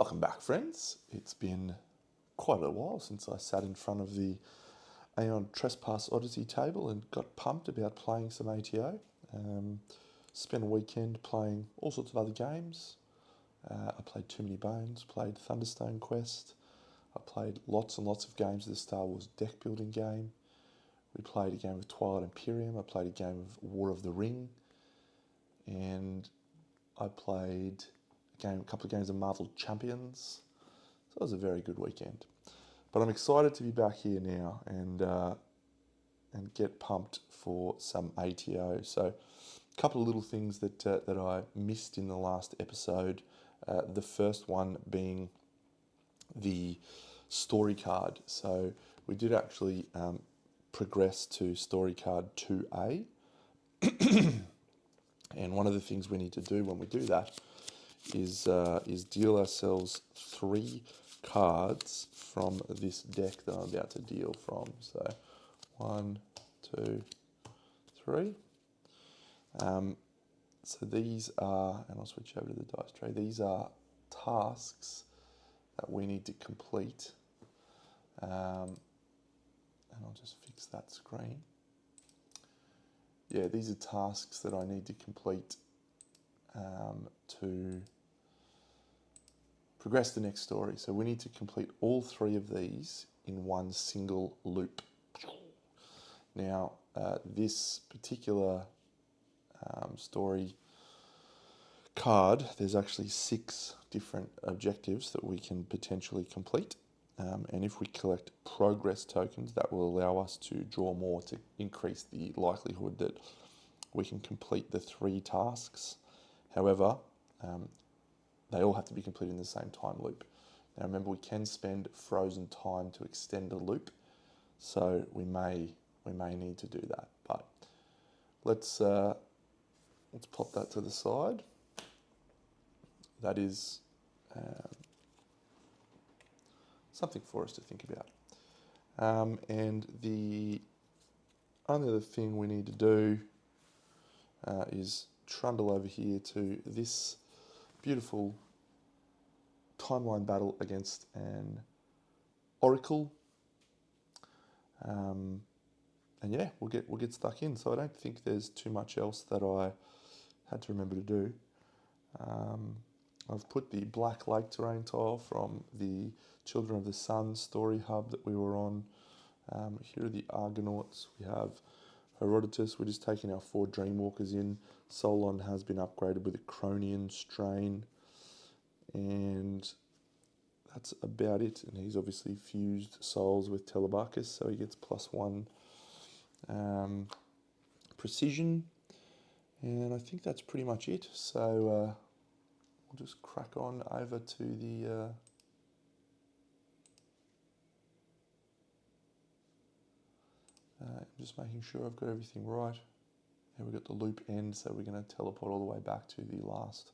Welcome back, friends. It's been quite a while since I sat in front of the Aeon Trespass Odyssey table and got pumped about playing some ATO. Spent a weekend playing all sorts of other games. I played Too Many Bones, played Thunderstone Quest. I played lots and lots of games of the Star Wars deck building game. We played a game of Twilight Imperium. I played a game of War of the Ring. And I played a couple of games of Marvel Champions. So it was a very good weekend. But I'm excited to be back here now and get pumped for some ATO. So a couple of little things that I missed in the last episode. The first one being the story card. So we did actually progress to story card 2A. And one of the things we need to do when we do that is deal ourselves 3 cards from this deck that I'm about to deal from. So 1, 2, 3. So these are, and I'll switch over to the dice tray, these are tasks that we need to complete. And I'll just fix that screen. Yeah, these are tasks that I need to complete to progress the next story. So we need to complete all 3 of these in one single loop. Now, this particular story card, there's actually 6 different objectives that we can potentially complete. And if we collect progress tokens, that will allow us to draw more to increase the likelihood that we can complete the 3 tasks. However, they all have to be completed in the same time loop. Now remember, we can spend frozen time to extend a loop, so we may need to do that. But let's pop that to the side. That is something for us to think about. And the only other thing we need to do is trundle over here to this beautiful timeline battle against an oracle. And yeah, we'll get stuck in. So I don't think there's too much else that I had to remember to do. I've put the Black Lake terrain tile from the Children of the Sun story hub that we were on. Here are the Argonauts. We have Herodotus. We're just taking our 4 Dreamwalkers in. Solon has been upgraded with a Cronian strain. And that's about it. And he's obviously fused souls with Telebarcus, so he gets +1 precision. And I think that's pretty much it. So we'll just crack on over to the just making sure I've got everything right. And we've got the loop end, so we're going to teleport all the way back to the last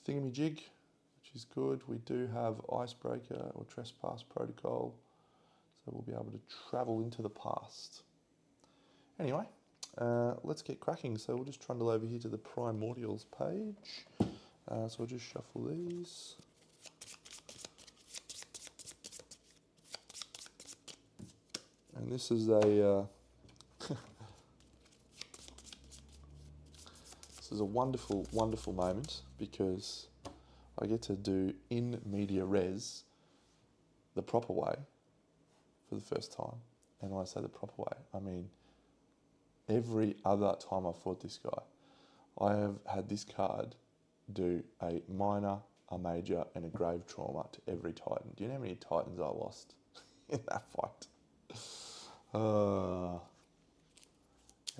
thingamajig, which is good. We do have Icebreaker or Trespass Protocol, so we'll be able to travel into the past. Anyway, let's get cracking. So we'll just trundle over here to the Primordials page. So I'll just shuffle these. And this is a this is a wonderful, wonderful moment because I get to do in media res the proper way for the first time. And when I say the proper way, I mean every other time I've fought this guy, I have had this card do a minor, a major, and a grave trauma to every Titan. Do you know how many Titans I lost in that fight?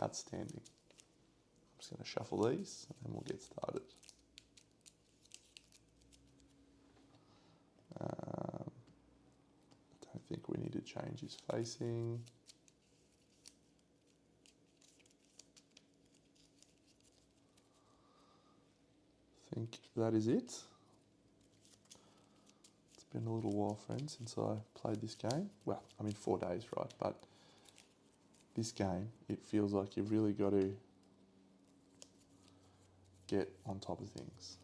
Outstanding. I'm just going to shuffle these and then we'll get started. I don't think we need to change his facing. I think that is it. It's been a little while, friends, since I played this game. Well, I mean 4 days, right? But this game, it feels like you've really got to get on top of things.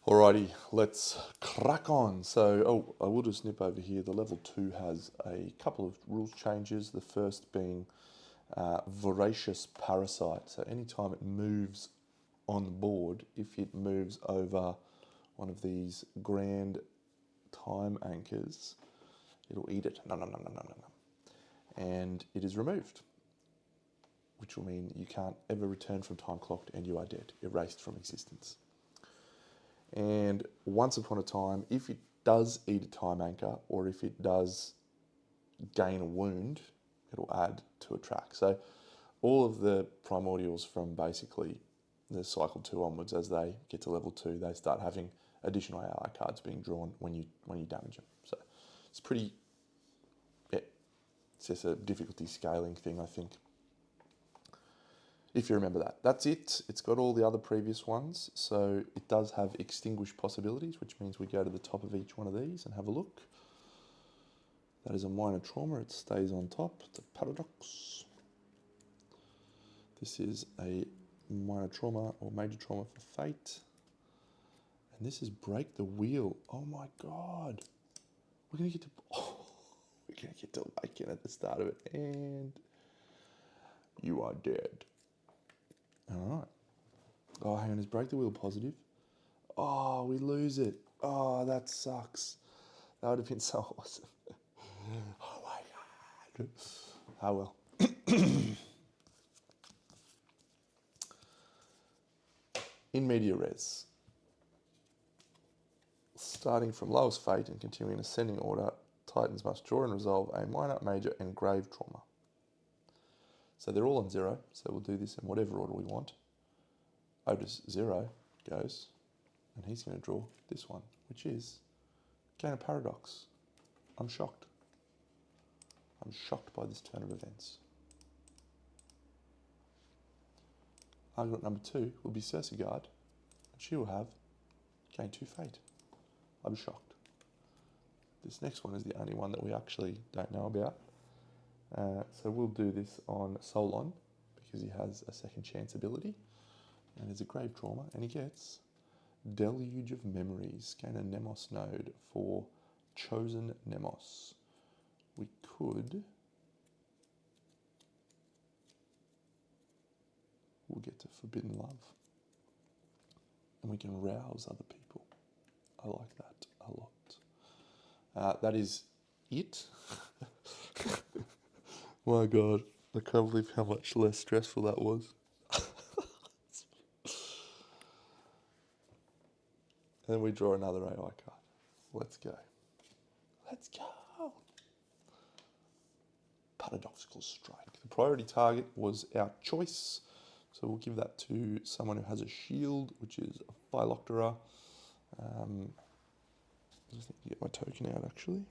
Alrighty, let's crack on. So, I will just nip over here. The level 2 has a couple of rules changes. The first being voracious parasite. So anytime it moves on the board, if it moves over one of these grand time anchors, it'll eat it. No. And it is removed, which will mean you can't ever return from time clocked and you are dead, erased from existence. And once upon a time, if it does eat a time anchor, or if it does gain a wound, it'll add to a track. So all of the primordials from basically the cycle 2 onwards, as they get to level 2, they start having additional ally cards being drawn when you damage them. So it's pretty, yeah, it's just a difficulty scaling thing, I think. If you remember that. That's it. It's got all the other previous ones. So it does have extinguish possibilities, which means we go to the top of each one of these and have a look. That is a minor trauma. It stays on top. It's a paradox. This is a minor trauma or major trauma for fate. And this is break the wheel. Oh my God. We're going to get to Awaken at the start of it. And you are dead. All right. Oh, hang on, is break the wheel positive? Oh, we lose it. Oh, that sucks. That would have been so awesome. Oh my God. Oh well. In media res. Starting from lowest fate and continuing in ascending order, Titans must draw and resolve a minor, major, and grave trauma. So they're all on 0, so we'll do this in whatever order we want. Otis 0 goes, and he's going to draw this one, which is gain a paradox. I'm shocked. I'm shocked by this turn of events. Argument number 2 will be Cersei, and she will have gain 2 fate. I'm shocked. This next one is the only one that we actually don't know about. So we'll do this on Solon, because he has a second chance ability, and it's a grave trauma, and he gets Deluge of Memories. Gain a Nemos node for chosen Nemos. We could... We'll get to Forbidden Love. And we can rouse other people. I like that a lot. That is it. My God, I can't believe how much less stressful that was. And then we draw another AI card. Let's go. Let's go. Paradoxical Strike. The priority target was our choice. So we'll give that to someone who has a shield, which is a Phyloctera. I just need to get my token out, actually.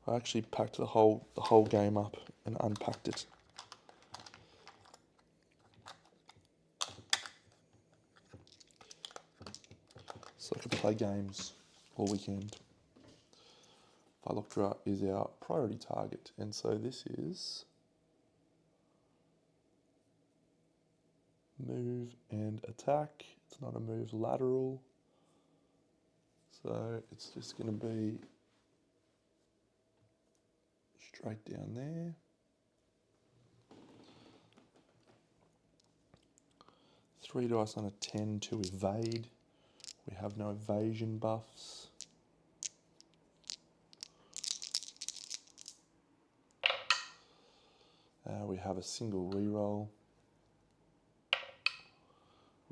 I actually packed the whole game up and unpacked it. So I could play games all weekend. Phyloctera is our priority target, and so this is move and attack. It's not a move lateral, so it's just going to be straight down there. Three dice on a 10 to evade. We have no evasion buffs. We have a single reroll.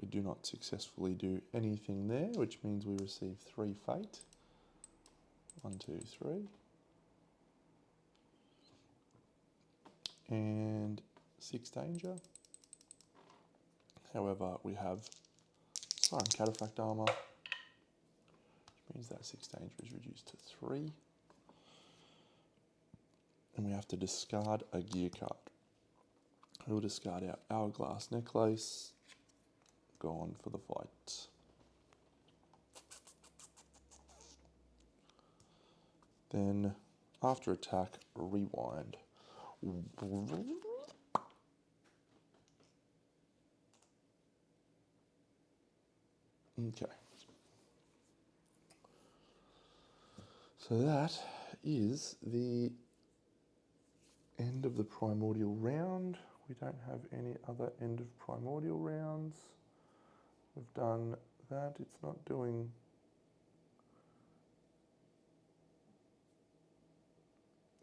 We do not successfully do anything there, which means we receive 3 fate. 1, 2, 3. And 6 danger. However, we have Siren Cataphract armor, which means that 6 danger is reduced to 3. And we have to discard a gear card. We'll discard our Hourglass Necklace. Gone for the fight. Then, after attack, rewind. Okay. So that is the end of the primordial round. We don't have any other end of primordial rounds. We've done that. It's not doing...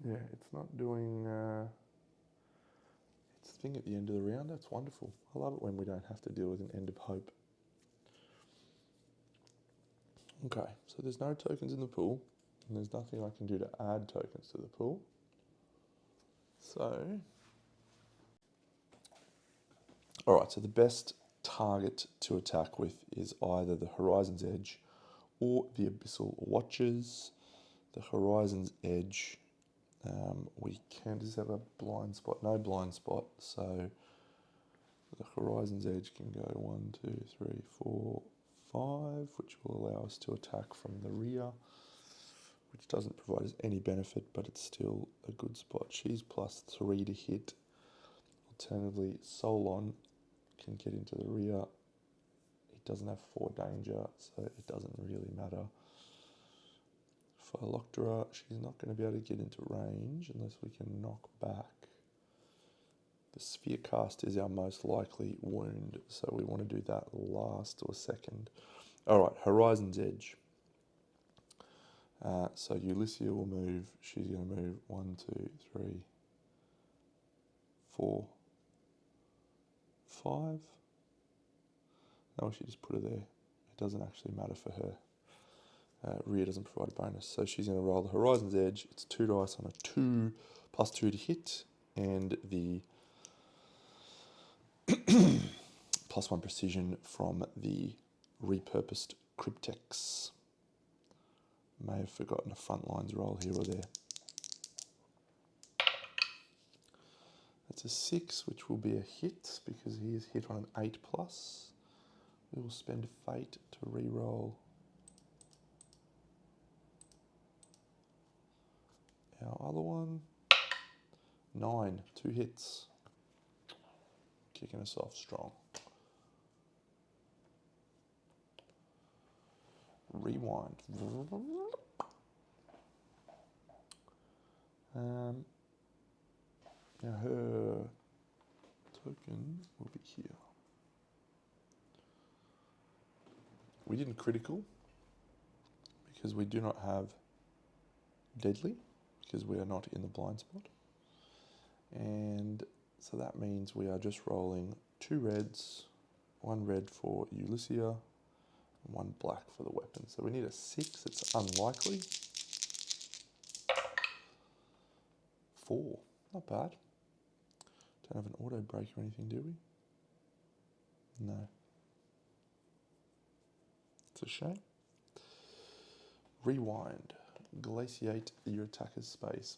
Yeah, it's not doing its thing at the end of the round. That's wonderful. I love it when we don't have to deal with an end of hope. Okay, so there's no tokens in the pool, and there's nothing I can do to add tokens to the pool. So, alright, so the best target to attack with is either the Horizon's Edge or the Abyssal Watchers. The Horizon's Edge, we can just have a blind spot, no blind spot, so the Horizon's Edge can go 1, 2, 3, 4, 5, which will allow us to attack from the rear, which doesn't provide us any benefit, but it's still a good spot. She's +3 to hit. Alternatively, Solon can get into the rear. He doesn't have 4 danger, so it doesn't really matter. Phyloctera, she's not going to be able to get into range unless we can knock back. The Sphere Cast is our most likely wound, so we want to do that last or second. Alright, Horizon's Edge. So Ulyssia will move. She's going to move 1, 2, 3, 4, 5. No, she just put her there. It doesn't actually matter for her. Rear doesn't provide a bonus. So she's going to roll the Horizon's Edge. It's 2 dice on a 2, +2 to hit, and the +1 precision from the repurposed Cryptex. May have forgotten a front lines roll here or there. That's a 6, which will be a hit because he is hit on an 8+. We will spend Fate to re-roll our other one. 9, 2 hits. Kicking us off strong. Rewind. Now her token will be here. We didn't critical because we do not have deadly, because we are not in the blind spot. And so that means we are just rolling 2 reds, 1 red for Ulyssia, and 1 black for the weapon. So we need a 6, it's unlikely. 4, not bad. Don't have an auto break or anything, do we? No. It's a shame. Rewind. Glaciate your attacker's space.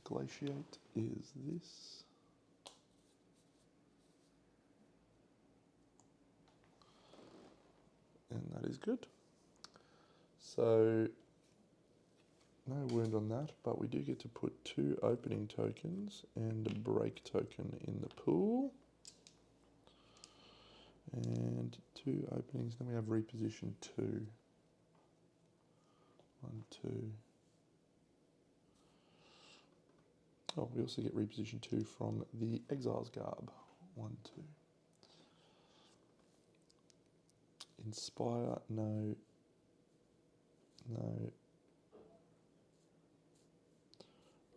Glaciate is this. And that is good. So, no wound on that, but we do get to put 2 opening tokens and a break token in the pool. And 2 openings, then we have reposition 2. 1, 2. Oh, we also get reposition 2 from the Exile's Garb. 1, 2. Inspire, no. No.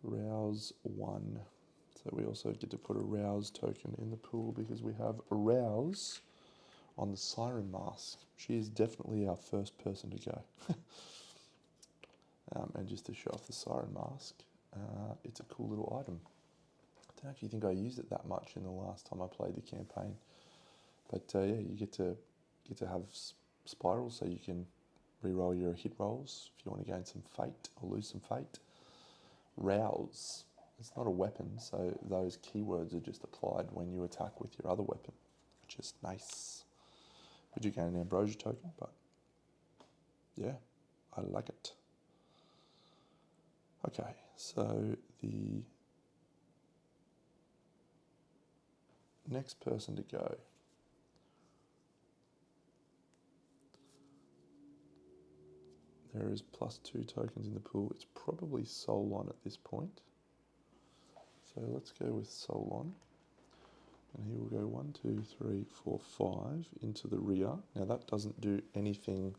Rouse 1. So we also get to put a Rouse token in the pool because we have a Rouse on the Siren Mask. She is definitely our first person to go. And just to show off the Siren Mask, it's a cool little item. I don't actually think I used it that much in the last time I played the campaign. But yeah, you get to have spirals, so you can re-roll your hit rolls if you want to gain some fate or lose some fate. Rouse. It's not a weapon, so those keywords are just applied when you attack with your other weapon, which is nice. We do gain an Ambrosia token, but yeah, I like it. Okay, so Next person to go. There is +2 tokens in the pool. It's probably Solon at this point. So let's go with Solon. And he will go 1, 2, 3, 4, 5 into the rear. Now that doesn't do anything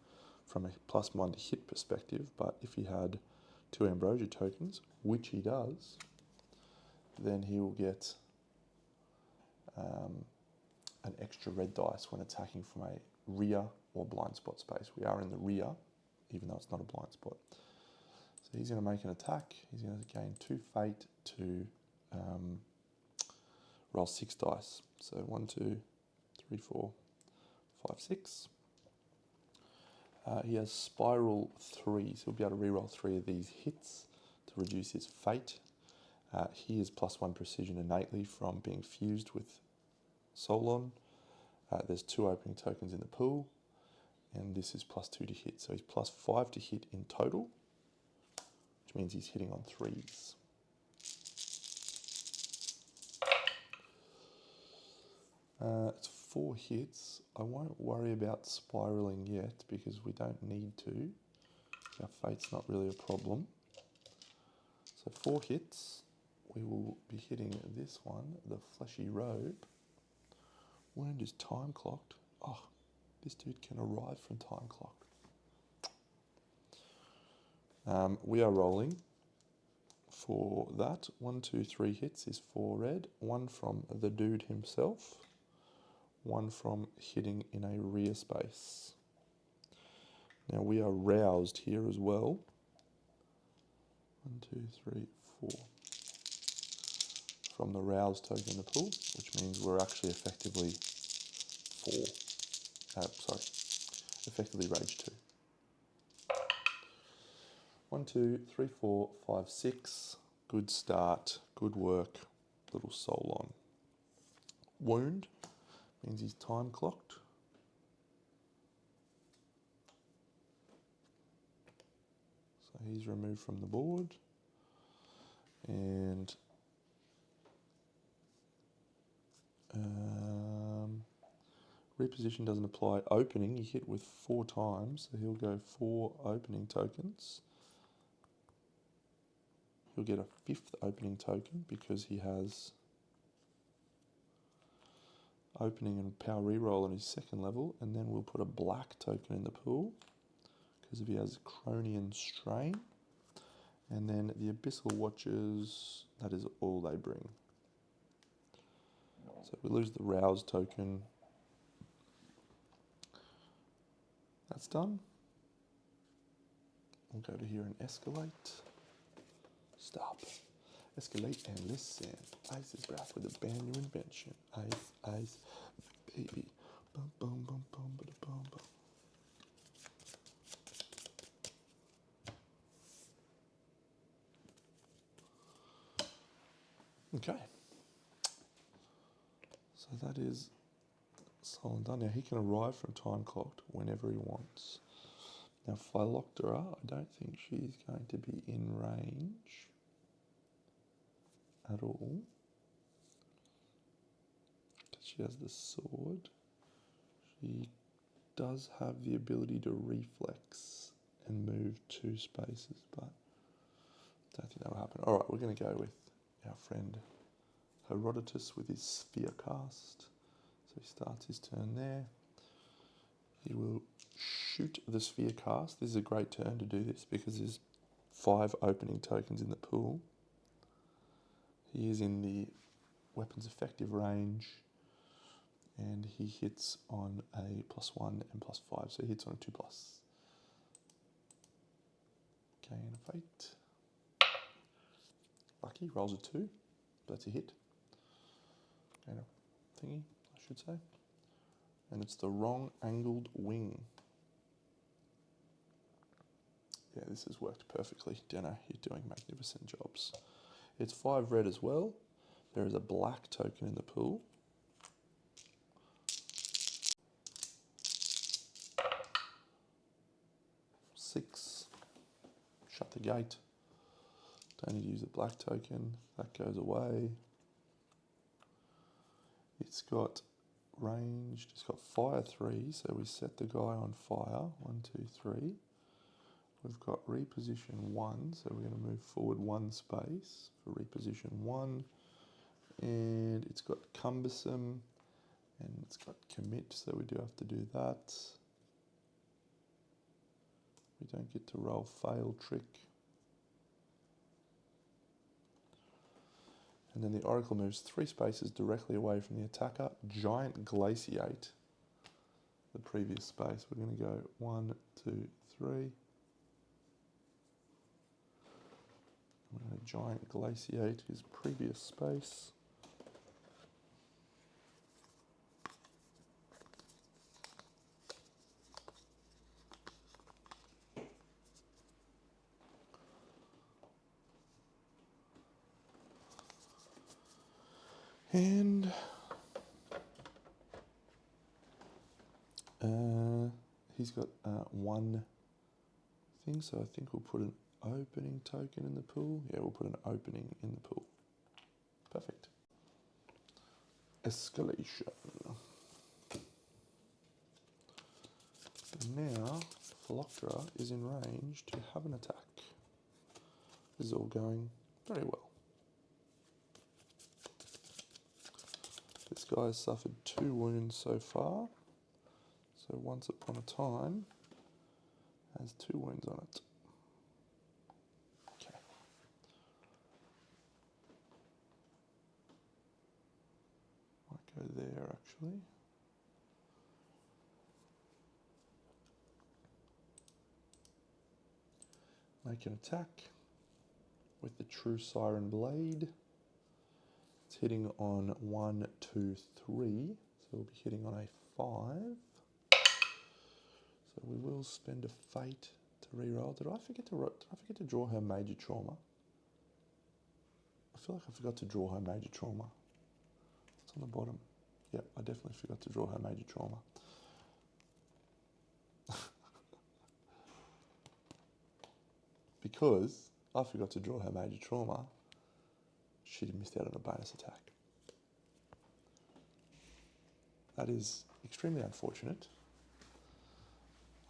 from a +1 to hit perspective, but if he had 2 Ambrosia tokens, which he does, then he will get an extra red dice when attacking from a rear or blind spot space. We are in the rear, even though it's not a blind spot. So he's going to make an attack. He's going to gain 2 fate to roll 6 dice. So 1, 2, 3, 4, 5, 6. He has Spiral 3, so he'll be able to reroll 3 of these hits to reduce his fate. He is +1 precision innately from being fused with Solon. There's 2 opening tokens in the pool, and this is +2 to hit. So he's +5 to hit in total, which means he's hitting on 3s. It's 4 hits. I won't worry about spiraling yet because we don't need to. Our fate's not really a problem. So 4 hits. We will be hitting this one, the Fleshy Robe. Wound is time clocked. Oh, this dude can arrive from time clock. We are rolling for that. 1, 2, 3 hits is 4 red. 1 from the dude himself. 1 from hitting in a rear space. Now we are roused here as well. 1, 2, 3, 4. From the rouse token in the pool, which means we're actually effectively effectively rage 2. 1, 2, 3, 4, 5, 6. Good start, good work, little Solon. Wound means he's time clocked. So he's removed from the board. And reposition doesn't apply. Opening, he hit with 4 times, so he'll go 4 opening tokens. He'll get a 5th opening token because he has opening and power reroll on his 2nd level, and then we'll put a black token in the pool because if he has Cronian Strain, and then the Abyssal Watchers, that is all they bring. So we lose the Rouse token. That's done. We'll go to here and escalate. Stop. Escalate and listen. Ice's breath with a brand new invention. Ice, ice, baby. Bum, bum, bum, bum, bum, bum, bum. Okay. So that is Solon done. Now he can arrive from time clocked whenever he wants. Now Phyloctera, I don't think she's going to be in range at all. She has the sword. She does have the ability to reflex and move 2 spaces, but I don't think that will happen. Alright, we're going to go with our friend Herodotus with his sphere cast. So he starts his turn there. He will shoot the sphere cast. This is a great turn to do this because there's 5 opening tokens in the pool. He is in the weapon's effective range, and he hits on a +1 and +5, so he hits on a 2+. Okay, and a fate. Lucky, rolls a 2. That's a hit. And a thingy, I should say. And it's the wrong angled wing. Yeah, this has worked perfectly. Deno, you're doing magnificent jobs. It's 5 red as well. There is a black token in the pool. Six. Shut the gate. Don't need to use the black token. That goes away. It's got ranged, it's got fire 3, so we set the guy on fire, 1, 2, 3. We've got reposition 1, so we're going to move forward 1 space for reposition 1. And it's got cumbersome, and it's got commit, so we do have to do that. We don't get to roll fail trick. And then the Oracle moves 3 spaces directly away from the attacker. Giant glaciate the previous space. We're going to go 1, 2, 3. We're going to giant glaciate his previous space. And he's got 1 thing, so I think we'll put an opening token in the pool. Yeah, we'll put an opening in the pool. Perfect. Escalation. And now, Philoctera is in range to have an attack. This is all going very well. This guy has suffered 2 wounds so far. So once upon a time, has 2 wounds on it. Okay. Might go there actually. Make an attack with the True Siren Blade. It's hitting on 1, 2, 3. So we'll be hitting on a 5. So we will spend a fate to reroll. Did I forget to draw her major trauma? I feel like I forgot to draw her major trauma. It's on the bottom. Yep, I definitely forgot to draw her major trauma. Because I forgot to draw her major trauma, she'd missed out on a bonus attack. That is extremely unfortunate.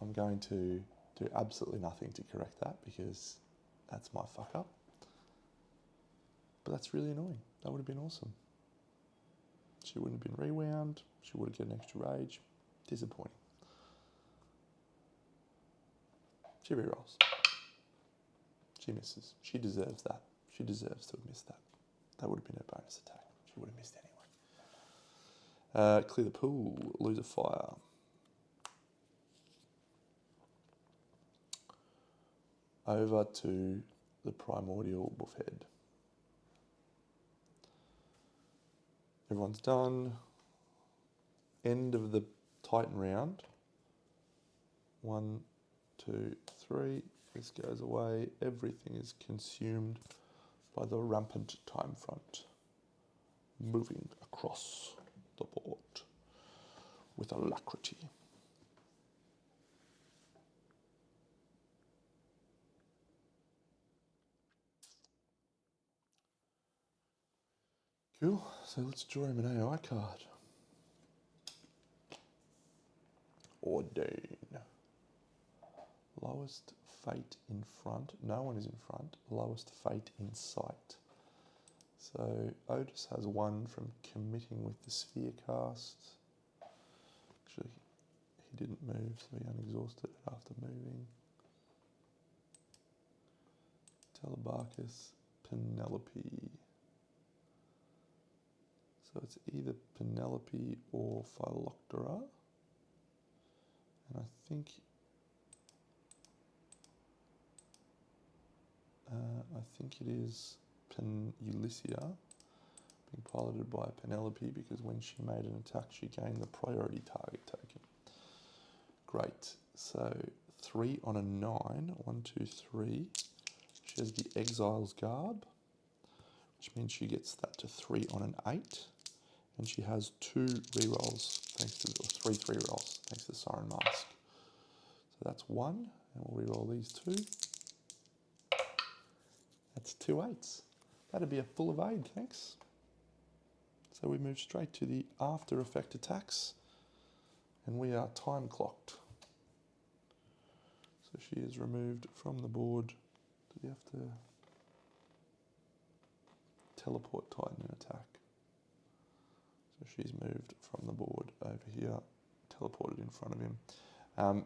I'm going to do absolutely nothing to correct that because that's my fuck up. But that's really annoying. That would have been awesome. She wouldn't have been rewound. She would have got an extra rage. Disappointing. She rerolls. She misses. She deserves that. She deserves to have missed that. That would have been her bonus attack. She would have missed anyway. Clear the pool. Lose a fire. Over to the primordial buffhead. Everyone's done. End of the Titan round. 1, 2, 3. This goes away. Everything is consumed by the rampant time front. Moving across the board with alacrity. Cool, so let's draw him an AI card. Ordain. Lowest fate in front. No one is in front. Lowest fate in sight. So Otis has 1 from committing with the sphere cast. Actually, he didn't move, so he unexhausted it after moving. Telebarcus, Penelope. So it's either Penelope or Philoctera. And I think it is Ulyssia being piloted by Penelope because when she made an attack she gained the priority target token. Great. So 3 on a 9. 1, 2, 3. She has the Exile's Garb, which means she gets that to 3 on an 8. And she has 2 rerolls, thanks to, or 3 rerolls, thanks to Siren Mask. So that's 1, and we'll reroll these 2. That's 2 8s. That'd be a full of aid, thanks. So we move straight to the after effect attacks, and we are time clocked. So she is removed from the board. Do we have to teleport Titan and attack? So she's moved from the board over here, teleported in front of him.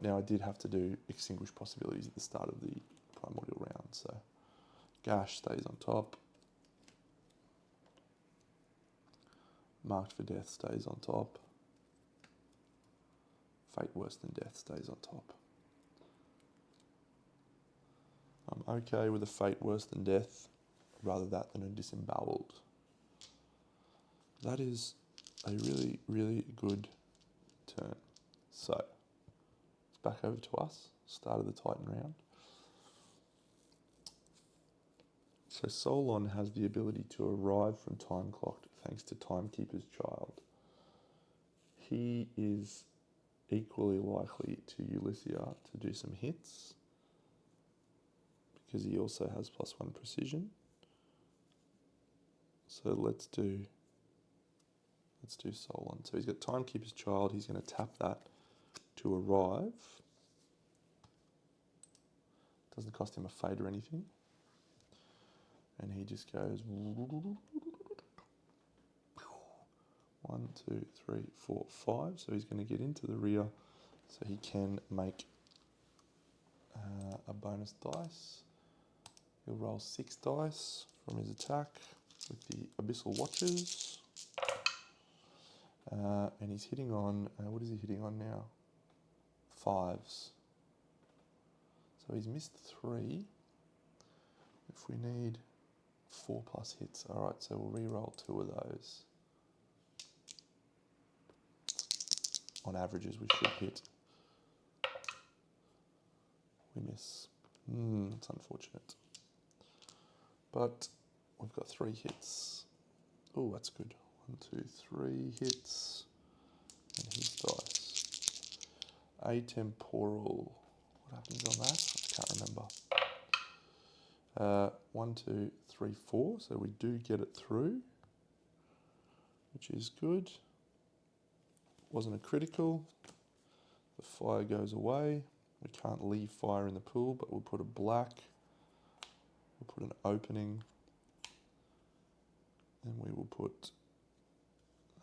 Now I did have to do extinguish possibilities at the start of the primordial round, so Gash stays on top. Marked for Death stays on top. Fate Worse Than Death stays on top. I'm okay with a Fate Worse Than Death, rather that than a Disemboweled. That is a really, really good turn. So, it's back over to us, start of the Titan round. So Solon has the ability to arrive from time clocked thanks to Timekeeper's Child. He is equally likely to Ulyssia to do some hits, because he also has +1 precision. So let's do Solon. So he's got Timekeeper's Child, he's going to tap that to arrive. Doesn't cost him a fade or anything. And he just goes 1, 2, 3, 4, 5. So he's going to get into the rear so he can make a bonus dice. He'll roll 6 dice from his attack with the Abyssal Watchers. And he's hitting on, what is he hitting on now? 5s. So he's missed 3. If we need 4 plus hits, alright, so we'll re-roll 2 of those. On averages we should hit. We miss. It's unfortunate. But we've got 3 hits. Oh, that's good. 1, 2, 3 hits. And his dice. Atemporal. What happens on that? I can't remember. 1, 2, 3, 4. So we do get it through, which is good. Wasn't a critical. The fire goes away. We can't leave fire in the pool, but we'll put a black. We'll put an opening. And we will put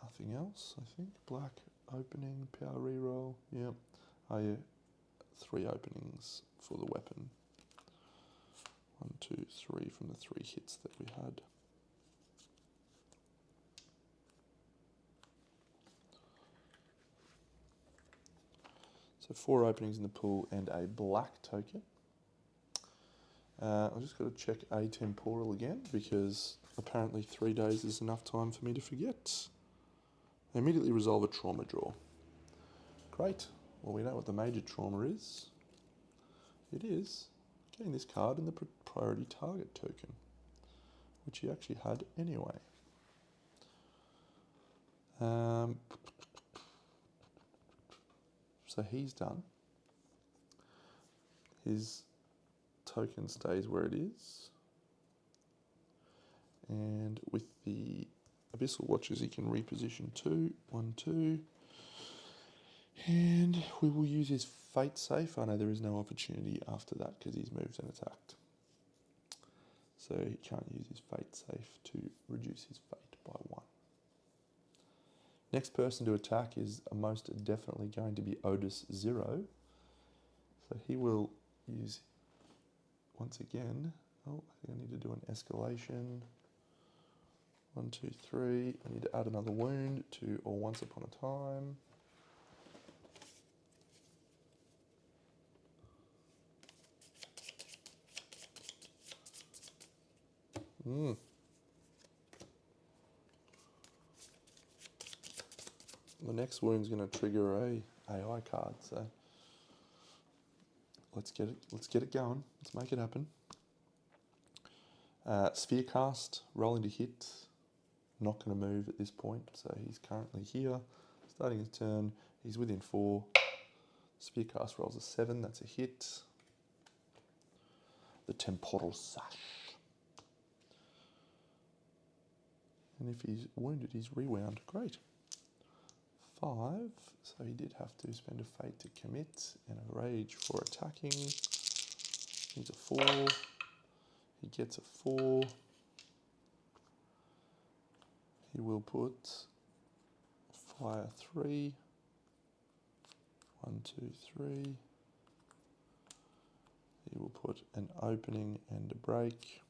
nothing else, I think. Black, opening, power reroll. Yep. Oh yeah. 3 openings for the weapon. 1, 2, 3 from the 3 hits that we had. So 4 openings in the pool and a black token. I've just got to check Atemporal again, because apparently 3 days is enough time for me to forget. I immediately resolve a trauma draw. Great. Well, we know what the major trauma is. It is getting this card in the priority target token, which he actually had anyway. So he's done. His token stays where it is. And with the Abyssal Watchers, he can reposition 2, 1, 2. And we will use his Fate Safe. I know there is no opportunity after that because he's moved and attacked. So he can't use his Fate Safe to reduce his fate by 1. Next person to attack is most definitely going to be Otis 0. So he will use, once again, oh, I think I need to do an escalation. 1, 2, 3. I need to add another wound to Or Once Upon a Time. The next wound's going to trigger a AI card, so let's get it going. Let's make it happen. Sphere Cast, rolling to hit. Not going to move at this point, so he's currently here. Starting his turn, he's within 4. Sphere Cast rolls a 7, that's a hit. The Temporal Sash. And if he's wounded, he's rewound. Great. 5. So he did have to spend a fate to commit and a rage for attacking. He's a 4. He gets a 4. He will put fire 3. 1, 2, 3. He will put an opening and a break.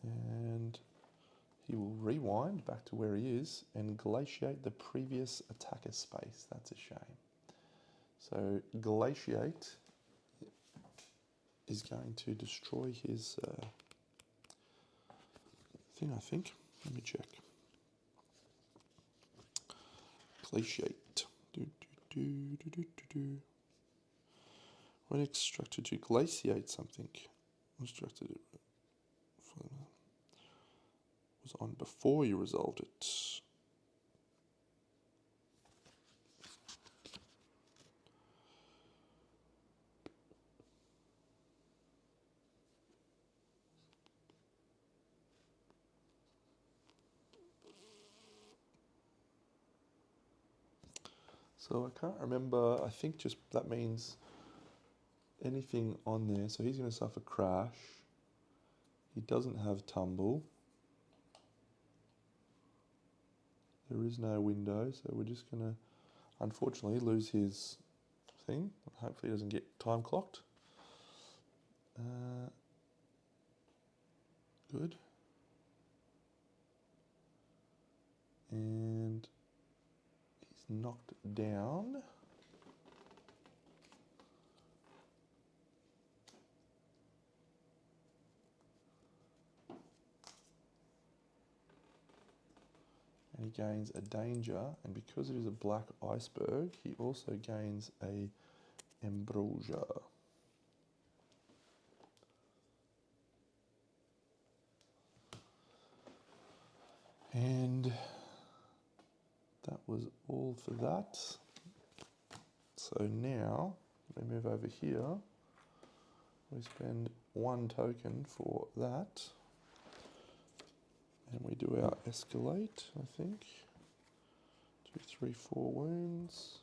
And he will rewind back to where he is and glaciate the previous attacker's space. That's a shame. So glaciate is going to destroy his thing, I think. Let me check. Glaciate. When instructed to glaciate something, instructed was on before you resolved it. So I can't remember, I think just that means anything on there. So he's going to suffer crash. He doesn't have tumble. There is no window, so we're just going to, unfortunately, lose his thing. Hopefully he doesn't get time clocked. Good. And he's knocked down. And he gains a danger, and because it is a black iceberg, he also gains a ambrosia. And that was all for that. So now we move over here. We spend 1 token for that. And we do our escalate, I think. 2, 3, 4 wounds.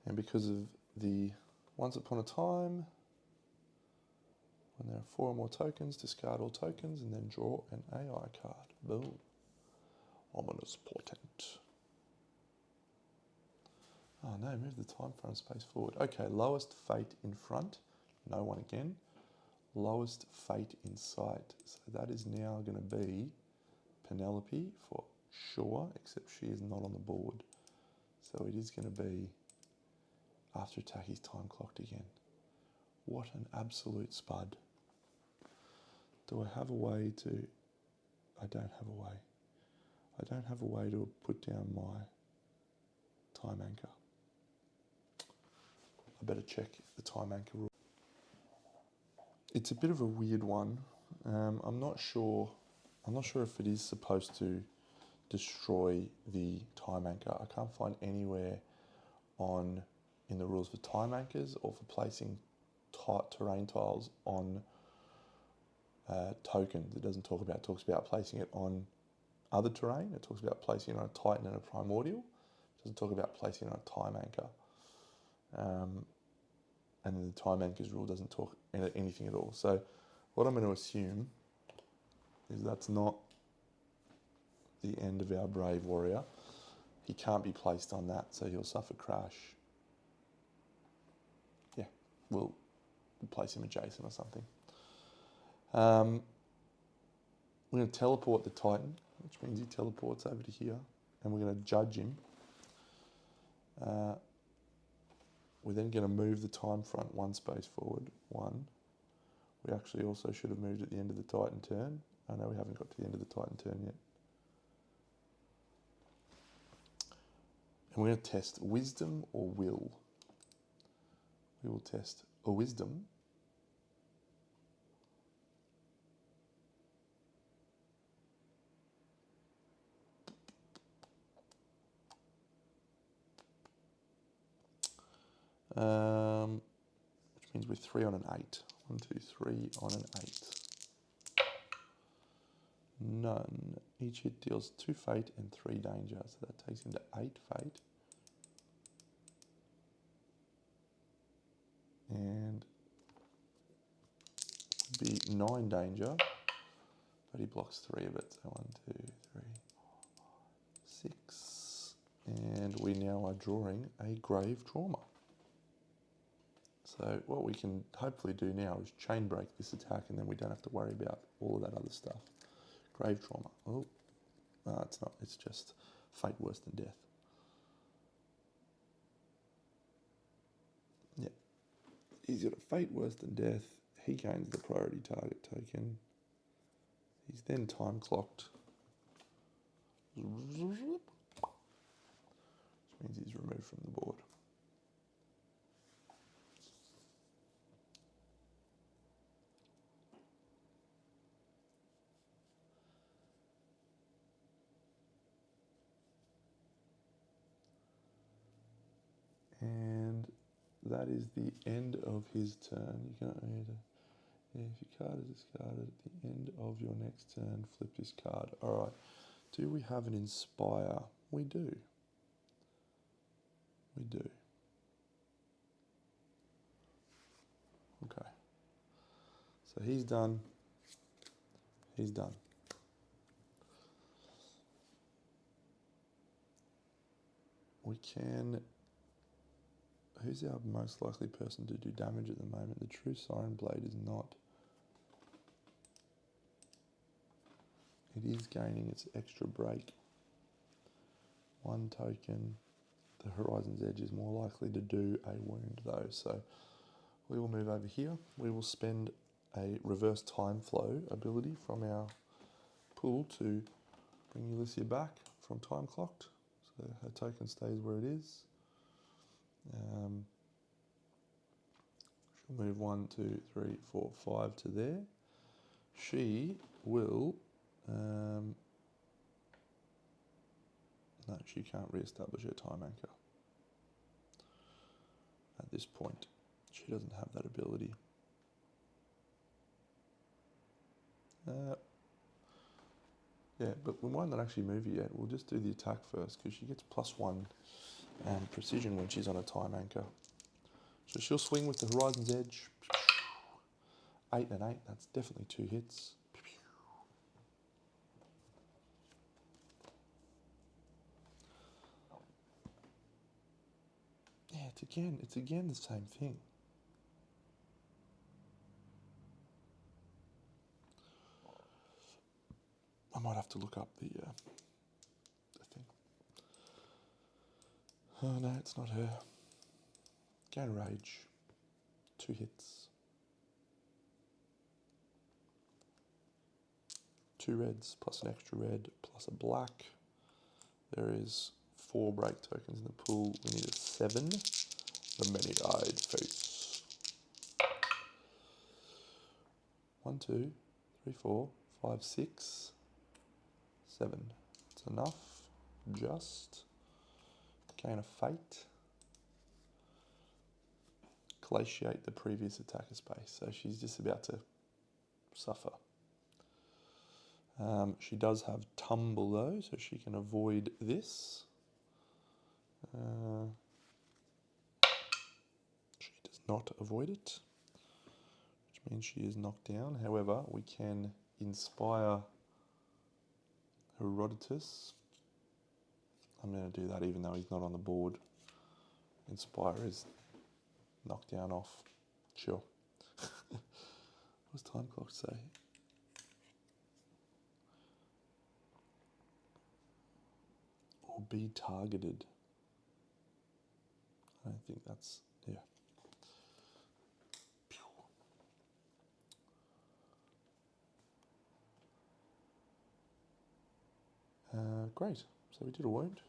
And because of the once upon a time, when there are 4 or more tokens, discard all tokens and then draw an AI card. Boom. Ominous portent. Oh no, move the time frame space forward. Okay, lowest fate in front. No one again. Lowest fate in sight. So that is now going to be Penelope for sure, except she is not on the board. So it is going to be after attack he's time clocked again. What an absolute spud. Do I have a way to... I don't have a way. I don't have a way to put down my time anchor. I better check the time anchor rule. It's a bit of a weird one. I'm not sure if it is supposed to destroy the time anchor. I can't find anywhere in the rules for time anchors or for placing terrain tiles on tokens. It doesn't talk about it. It talks about placing it on other terrain. It talks about placing it on a Titan and a Primordial. It doesn't talk about placing it on a time anchor. And then the time anchors rule doesn't talk anything at all. So what I'm going to assume is that's not the end of our brave warrior. He can't be placed on that, so he'll suffer crash. Yeah, we'll place him adjacent or something. We're going to teleport the Titan, which means he teleports over to here, and we're going to judge him. We're then going to move the time front 1 space forward, 1. We actually also should have moved at the end of the Titan turn. Oh no, we haven't got to the end of the Titan turn yet. And we're going to test wisdom or will. We will test a wisdom which means we're 3 on an 8. 1, 2, 3 on an 8. None. Each hit deals 2 fate and 3 danger, so that takes him to 8 fate. And be 9 danger, but he blocks 3 of it. So 1, 2, 3, 4, 5, 6. And we now are drawing a grave trauma. So what we can hopefully do now is chain break this attack, and then we don't have to worry about all of that other stuff. Grave trauma. Oh, no, it's not. It's just fate worse than death. Yeah. He's got a fate worse than death. He gains the priority target token. He's then time clocked. Which means he's removed from the board. And that is the end of his turn. You can't read it. Yeah, if your card is discarded at the end of your next turn, flip this card. Alright, do we have an Inspire? We do. We do. Okay. So he's done. He's done. We can... Who's our most likely person to do damage at the moment? The True Siren Blade is not. It is gaining its extra break. 1 token. The Horizon's Edge is more likely to do a wound though, so we will move over here. We will spend a reverse time flow ability from our pool to bring Ulysses back from time clocked. So her token stays where it is. She'll move 1, 2, 3, 4, 5 to there. She will... no, she can't re-establish her time anchor. At this point, she doesn't have that ability. Yeah, but we might not actually move her yet. We'll just do the attack first because she gets +1 precision when she's on a time anchor. So she'll swing with the Horizon's Edge. 8 and 8, that's definitely 2 hits. Yeah, it's again the same thing. I might have to look up the thing. Oh no, it's not her. Gain Rage. 2 hits. 2 reds plus an extra red plus a black. There is 4 break tokens in the pool. We need a 7. The Many-Eyed Face. 1, 2, 3, 4, 5, 6, 7. It's enough. Just. Gain a fate. Glaciate the previous attacker space. So she's just about to suffer. She does have Tumble though, so she can avoid this. She does not avoid it, which means she is knocked down. However, we can Inspire Herodotus. I'm going to do that even though he's not on the board. Inspire is knocked down off. Sure. What's time clock say? Or be targeted. I don't think that's, yeah. Great, so we did a wound.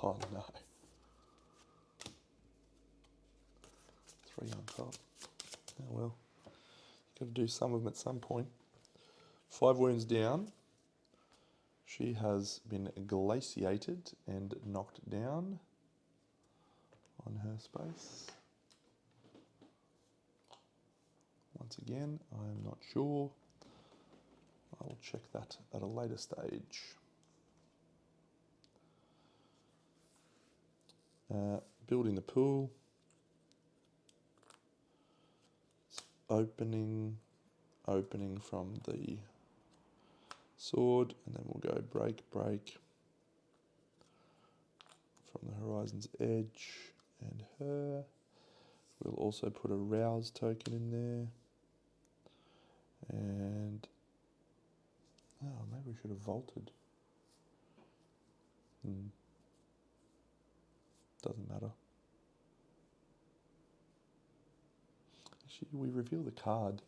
Oh no. 3 on top. Oh well, you've got to do some of them at some point. 5 wounds down. She has been glaciated and knocked down on her space. Once again, I am not sure. I will check that at a later stage. Building the pool. It's opening from the sword, and then we'll go break from the horizon's edge and her. We'll also put a rouse token in there. And maybe we should have vaulted. Doesn't matter. Actually, we reveal the card.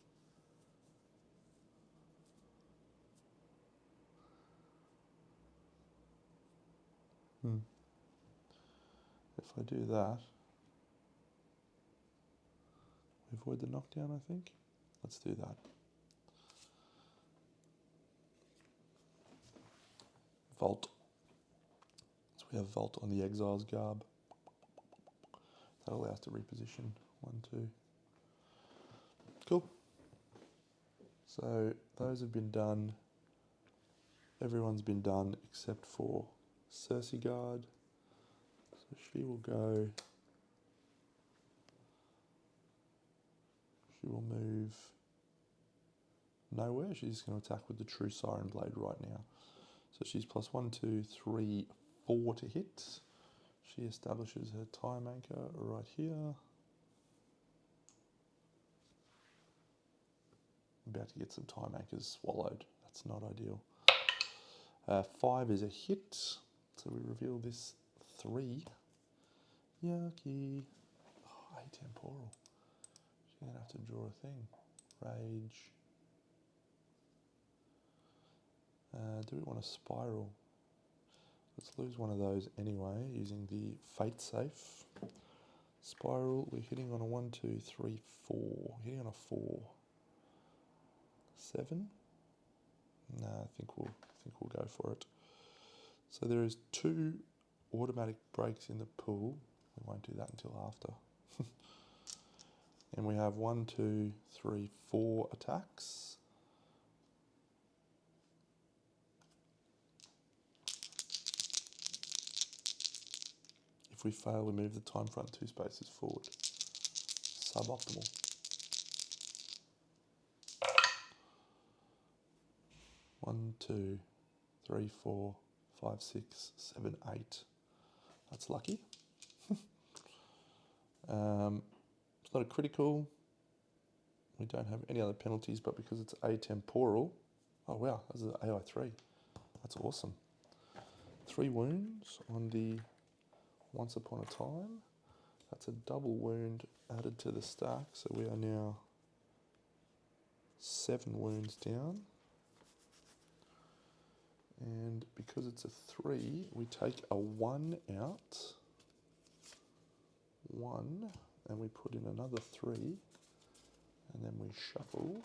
If I do that, we avoid the knockdown, I think. Let's do that. Vault. So we have Vault on the Exile's Garb. That allows us to reposition. 1, 2. Cool. So those have been done. Everyone's been done except for Cersei Guard. So she will go. She will move nowhere. She's just going to attack with the True Siren Blade right now. So she's plus 1, 2, 3, 4 to hit. She establishes her time anchor right here. I'm about to get some time anchors swallowed. That's not ideal. 5 is a hit. So we reveal this 3. Yucky. Oh, atemporal. She's going to have to draw a thing. Rage. Do we want a spiral? Let's lose one of those anyway, using the Fate Safe. Spiral, we're hitting on a 1, 2, 3, 4. Hitting on a 4. 7? No, I think we'll go for it. So there is 2 automatic breaks in the pool. We won't do that until after. And we have 1, 2, 3, 4 attacks. If we fail, we move the time front 2 spaces forward. Suboptimal. One, 2, 3, 4, 5, 6, 7, 8. That's lucky. It's not a critical. We don't have any other penalties, but because it's atemporal. Oh wow, that's an AI3. That's awesome. 3 wounds on the Once Upon a Time. That's a double wound added to the stack, so we are now 7 wounds down. And because it's a 3, we take a 1 out. 1, and we put in another 3, and then we shuffle.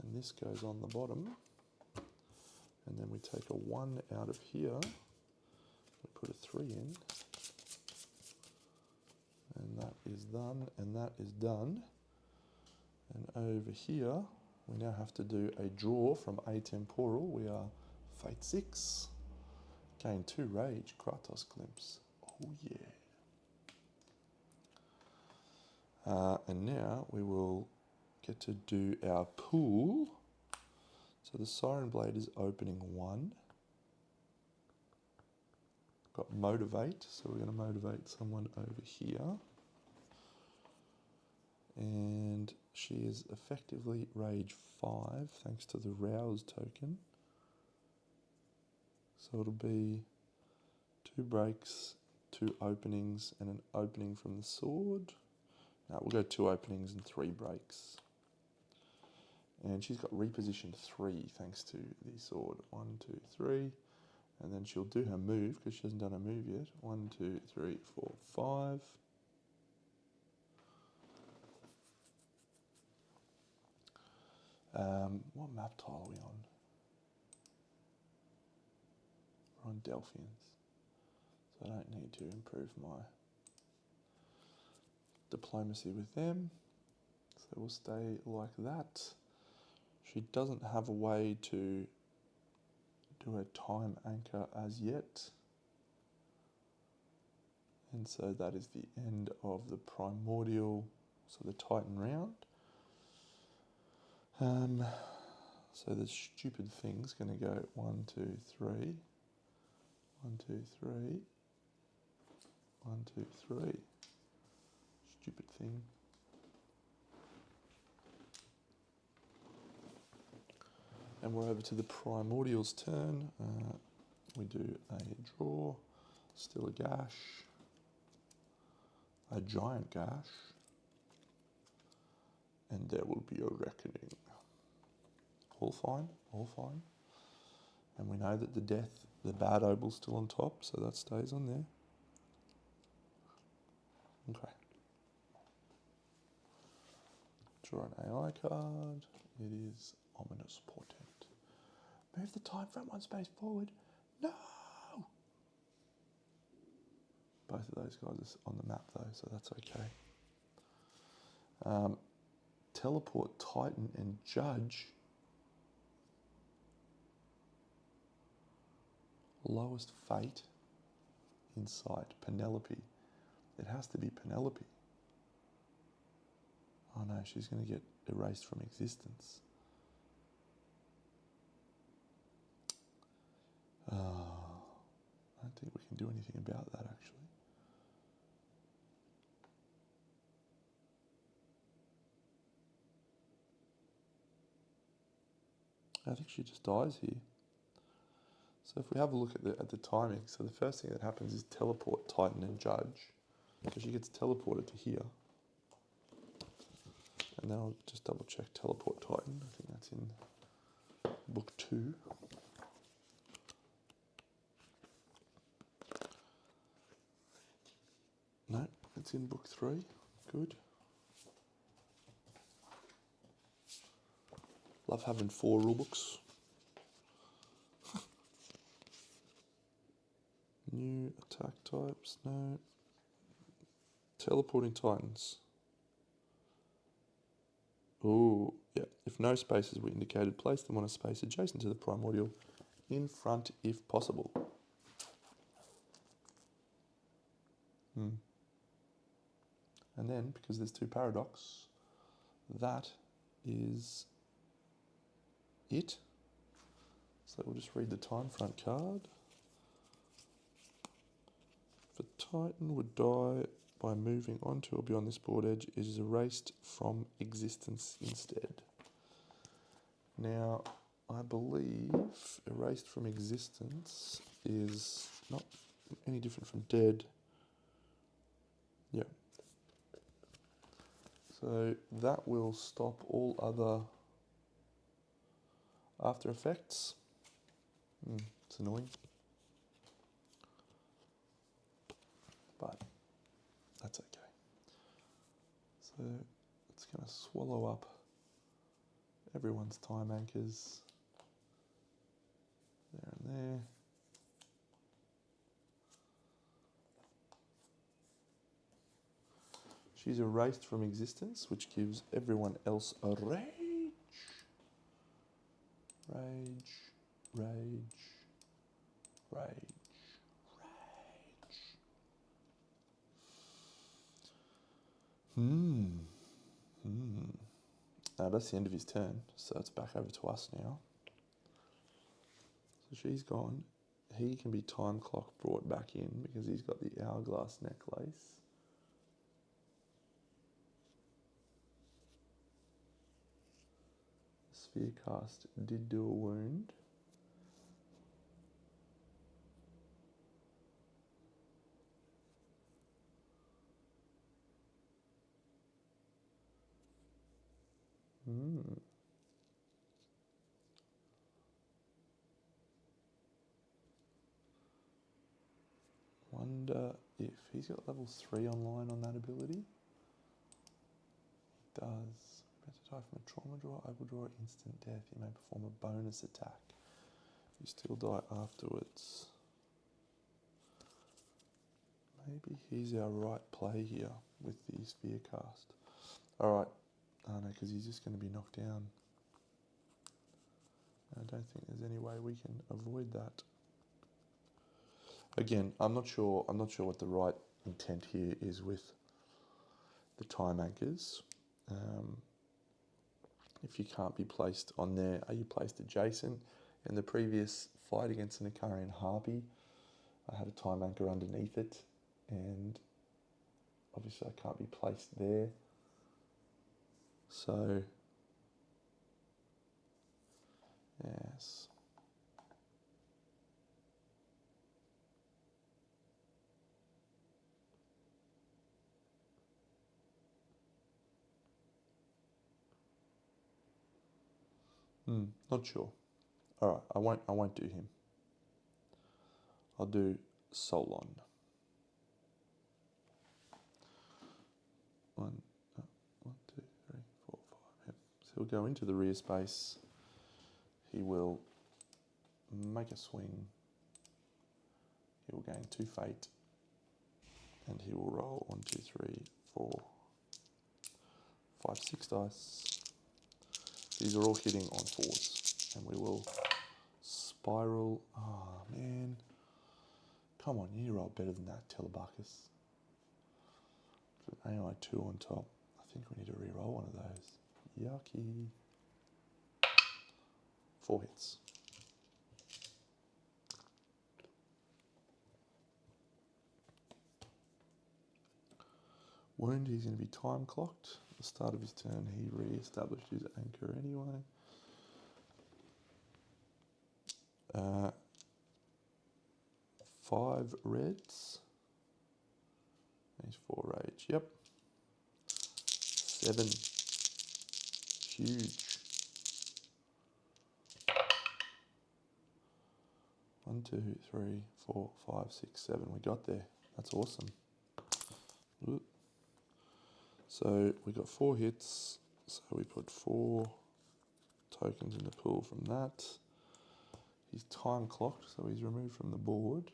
And this goes on the bottom. And then we take a 1 out of here. We put a 3 in. And that is done, and that is done. And over here, we now have to do a draw from atemporal. We are Fate 6. Gain 2 rage, Kratos Glimpse. Oh yeah. And now we will get to do our pool. So the Siren Blade is opening 1. Got Motivate, so we're going to motivate someone over here. And she is effectively Rage 5 thanks to the Rouse token. So it'll be 2 breaks, 2 openings, and an opening from the sword. Now we'll go 2 openings and 3 breaks. And she's got repositioned 3 thanks to the sword. 1, 2, 3. And then she'll do her move because she hasn't done her move yet. 1, 2, 3, 4, 5. What map tile are we on? We're on Delphians. So I don't need to improve my diplomacy with them. So we'll stay like that. She doesn't have a way to do a time anchor as yet. And so that is the end of the primordial, so the Titan round. So the stupid thing's going to go 1, 2, 3. 1, 2, 3. 1, 2, 3. Stupid thing. And we're over to the primordial's turn. We do a draw, still a gash, a giant gash, and there will be a reckoning. All fine, all fine. And we know that the death, the bad obel's still on top, so that stays on there. Okay. Draw an AI card. It is Ominous Portent. Move the time frame 1 space forward. No! Both of those guys are on the map though, so that's okay. Teleport Titan and Judge. Lowest fate in sight. Penelope. It has to be Penelope. Oh no, she's going to get erased from existence. I don't think we can do anything about that actually. I think she just dies here. So if we have a look at the timing, so the first thing that happens is teleport Titan and Judge. So she gets teleported to here. And then I'll just double check teleport Titan. I think that's in book 2. No, it's in book 3. Good. Love having 4 rulebooks. New attack types, no. Teleporting Titans. Ooh, yeah. If no spaces were indicated, place them on a space adjacent to the primordial, in front if possible. And then, because there's 2 paradox, that is it. So we'll just read the time front card. If a Titan would die by moving onto or beyond this board edge, it is erased from existence instead. Now, I believe erased from existence is not any different from dead. Yeah. So that will stop all other after effects. It's annoying. But that's okay. So it's going to swallow up everyone's time anchors. There and there. She's erased from existence, which gives everyone else a rage. Rage, rage, rage, rage. That's the end of his turn, so it's back over to us now. So she's gone. He can be time clock brought back in because he's got the hourglass necklace. Sphere cast did do a wound. Wonder if he's got level 3 online on that ability. He does. About to die from a trauma draw, I will draw instant death. You may perform a bonus attack. You still die afterwards. Maybe he's our right play here with the sphere cast. Alright. Oh no, because he's just going to be knocked down. I don't think there's any way we can avoid that. Again, I'm not sure what the right intent here is with the time anchors. If you can't be placed on there, are you placed adjacent? In the previous fight against an Ikarian Harpy, I had a time anchor underneath it, and obviously I can't be placed there. So, yes. Not sure. Alright, I won't do him. I'll do Solon. One, 2, 3, 4, 5. Yep. So he'll go into the rear space. He will make a swing. He will gain 2 fate. And he will roll 1, 2, 3, 4, 5, 6 dice. These are all hitting on 4s. And we will spiral. Oh, man. Come on, you roll better than that, Telebacchus. An AI 2 on top. I think we need to re-roll one of those. Yucky. 4 hits. Wound, he's going to be time clocked. At the start of his turn, he re-established his anchor anyway. 5 reds. He's 4 rage. Yep. 7. Huge. 1, 2, 3, 4, 5, 6, 7. We got there. That's awesome. So we got 4 hits. So we put 4 tokens in the pool from that. He's time clocked, so he's removed from the board.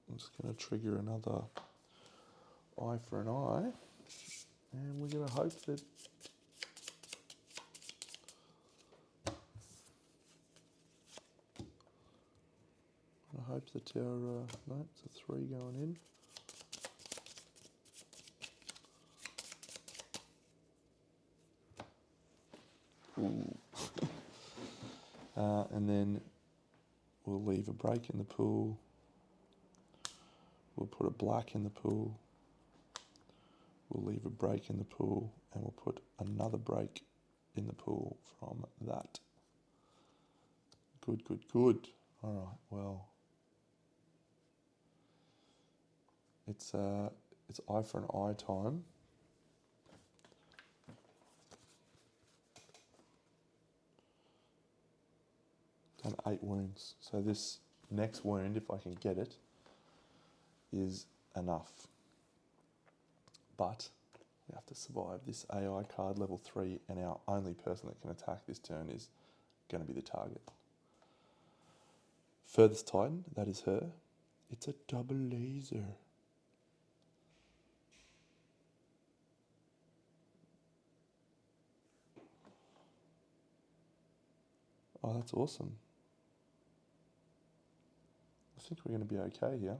I'm just going to trigger another eye for an eye. And we're going to hope that our, no, it's a 3 going in. Ooh. And then we'll leave a break in the pool. We'll put a black in the pool. We'll leave a break in the pool, and we'll put another break in the pool from that. Good, good, good. All right, well, it's eye for an eye time. Done 8 wounds. So this next wound, if I can get it, is enough. But we have to survive this AI card level 3, and our only person that can attack this turn is going to be the target. Furthest Titan, that is her. It's a double laser. Oh, that's awesome. I think we're going to be okay here.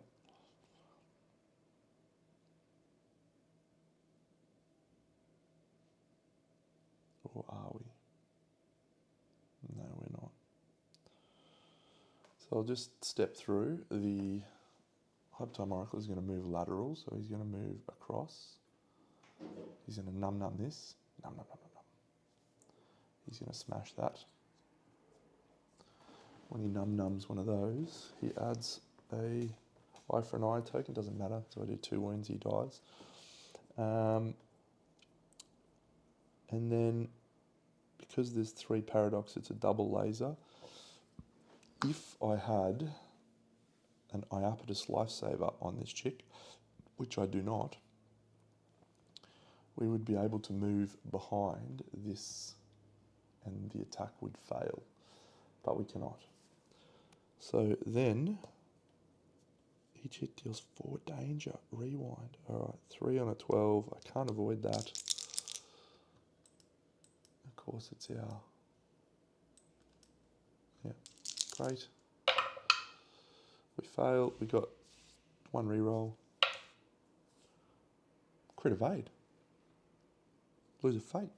Or are we? No, we're not. So I'll just step through. The Hyptime Oracle is going to move lateral, so he's going to move across. He's going to num this. Num. He's going to smash that. When he nums one of those, he adds a eye for an eye token. Doesn't matter. So I do 2 wounds, he dies. And then, because there's 3 paradox, it's a double laser. If I had an Iapetus Lifesaver on this chick, which I do not, we would be able to move behind this and the attack would fail, but we cannot. So then, each hit deals 4 danger, rewind. Alright, 3 on a 12, I can't avoid that. Of course it's our, yeah, great. We fail, we got 1 reroll. Crit evade. Lose a fate.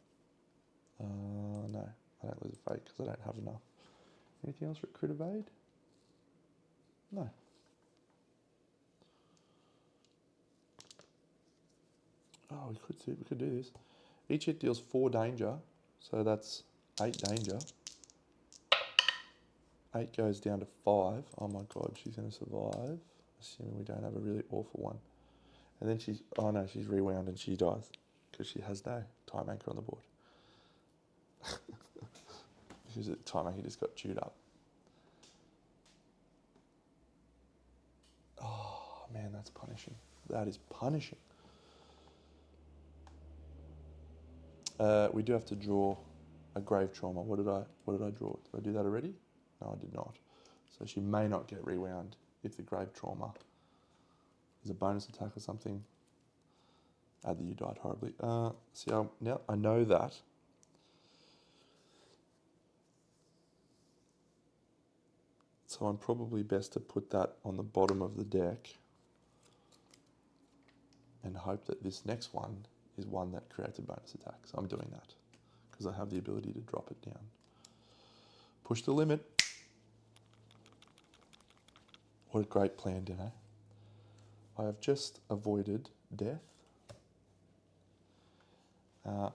No, I don't lose a fate because I don't have enough. Anything else for crit evade? No. Oh, we could do this. Each hit deals 4 danger, so that's 8 danger. 8 goes down to 5. Oh my god, she's going to survive, assuming we don't have a really awful one. And then she's, oh no, she's rewound and she dies because she has no time anchor on the board. Because the time anchor just got chewed up. Oh man, that's punishing. That is punishing. We do have to draw a grave trauma. What did I draw? Did I do that already? No, I did not. So she may not get rewound if the grave trauma is a bonus attack or something. Add that you died horribly. See, now I know that. So I'm probably best to put that on the bottom of the deck and hope that this next one is one that creates a bonus attack. So I'm doing that because I have the ability to drop it down. Push the limit. What a great plan, Dino. I have just avoided death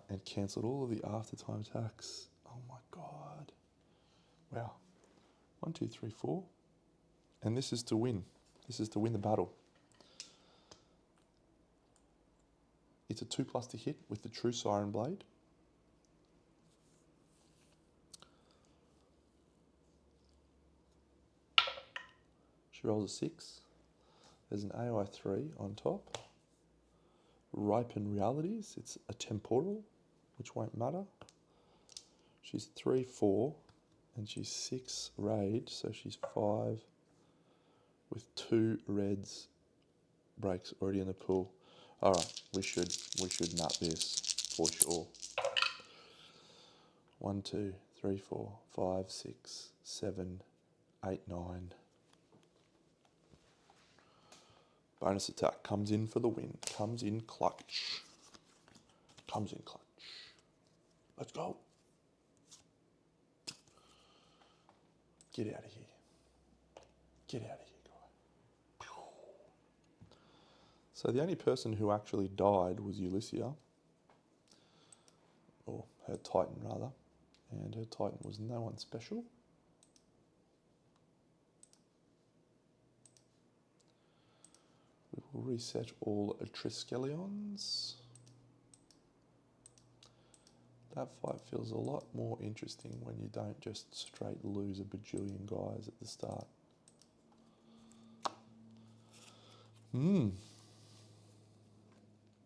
and cancelled all of the after-time attacks. Oh my god. Wow. 1, 2, 3, 4. And this is to win. This is to win the battle. It's a 2+ to hit with the true Siren Blade. She rolls a 6. There's an AI 3 on top. Ripen Realities. It's a temporal, which won't matter. She's 3, 4, and she's 6 raid, so she's 5 with 2 reds. Breaks already in the pool. Alright, we should nut this for sure. 1, 2, 3, 4, 5, 6, 7, 8, 9. Bonus attack comes in for the win. Comes in clutch. Comes in clutch. Let's go. Get out of here. Get out of here, guy. So the only person who actually died was Ulyssia. Or her Titan, rather. And her Titan was no one special. We will reset all Triskelions. That fight feels a lot more interesting when you don't just straight lose a bajillion guys at the start.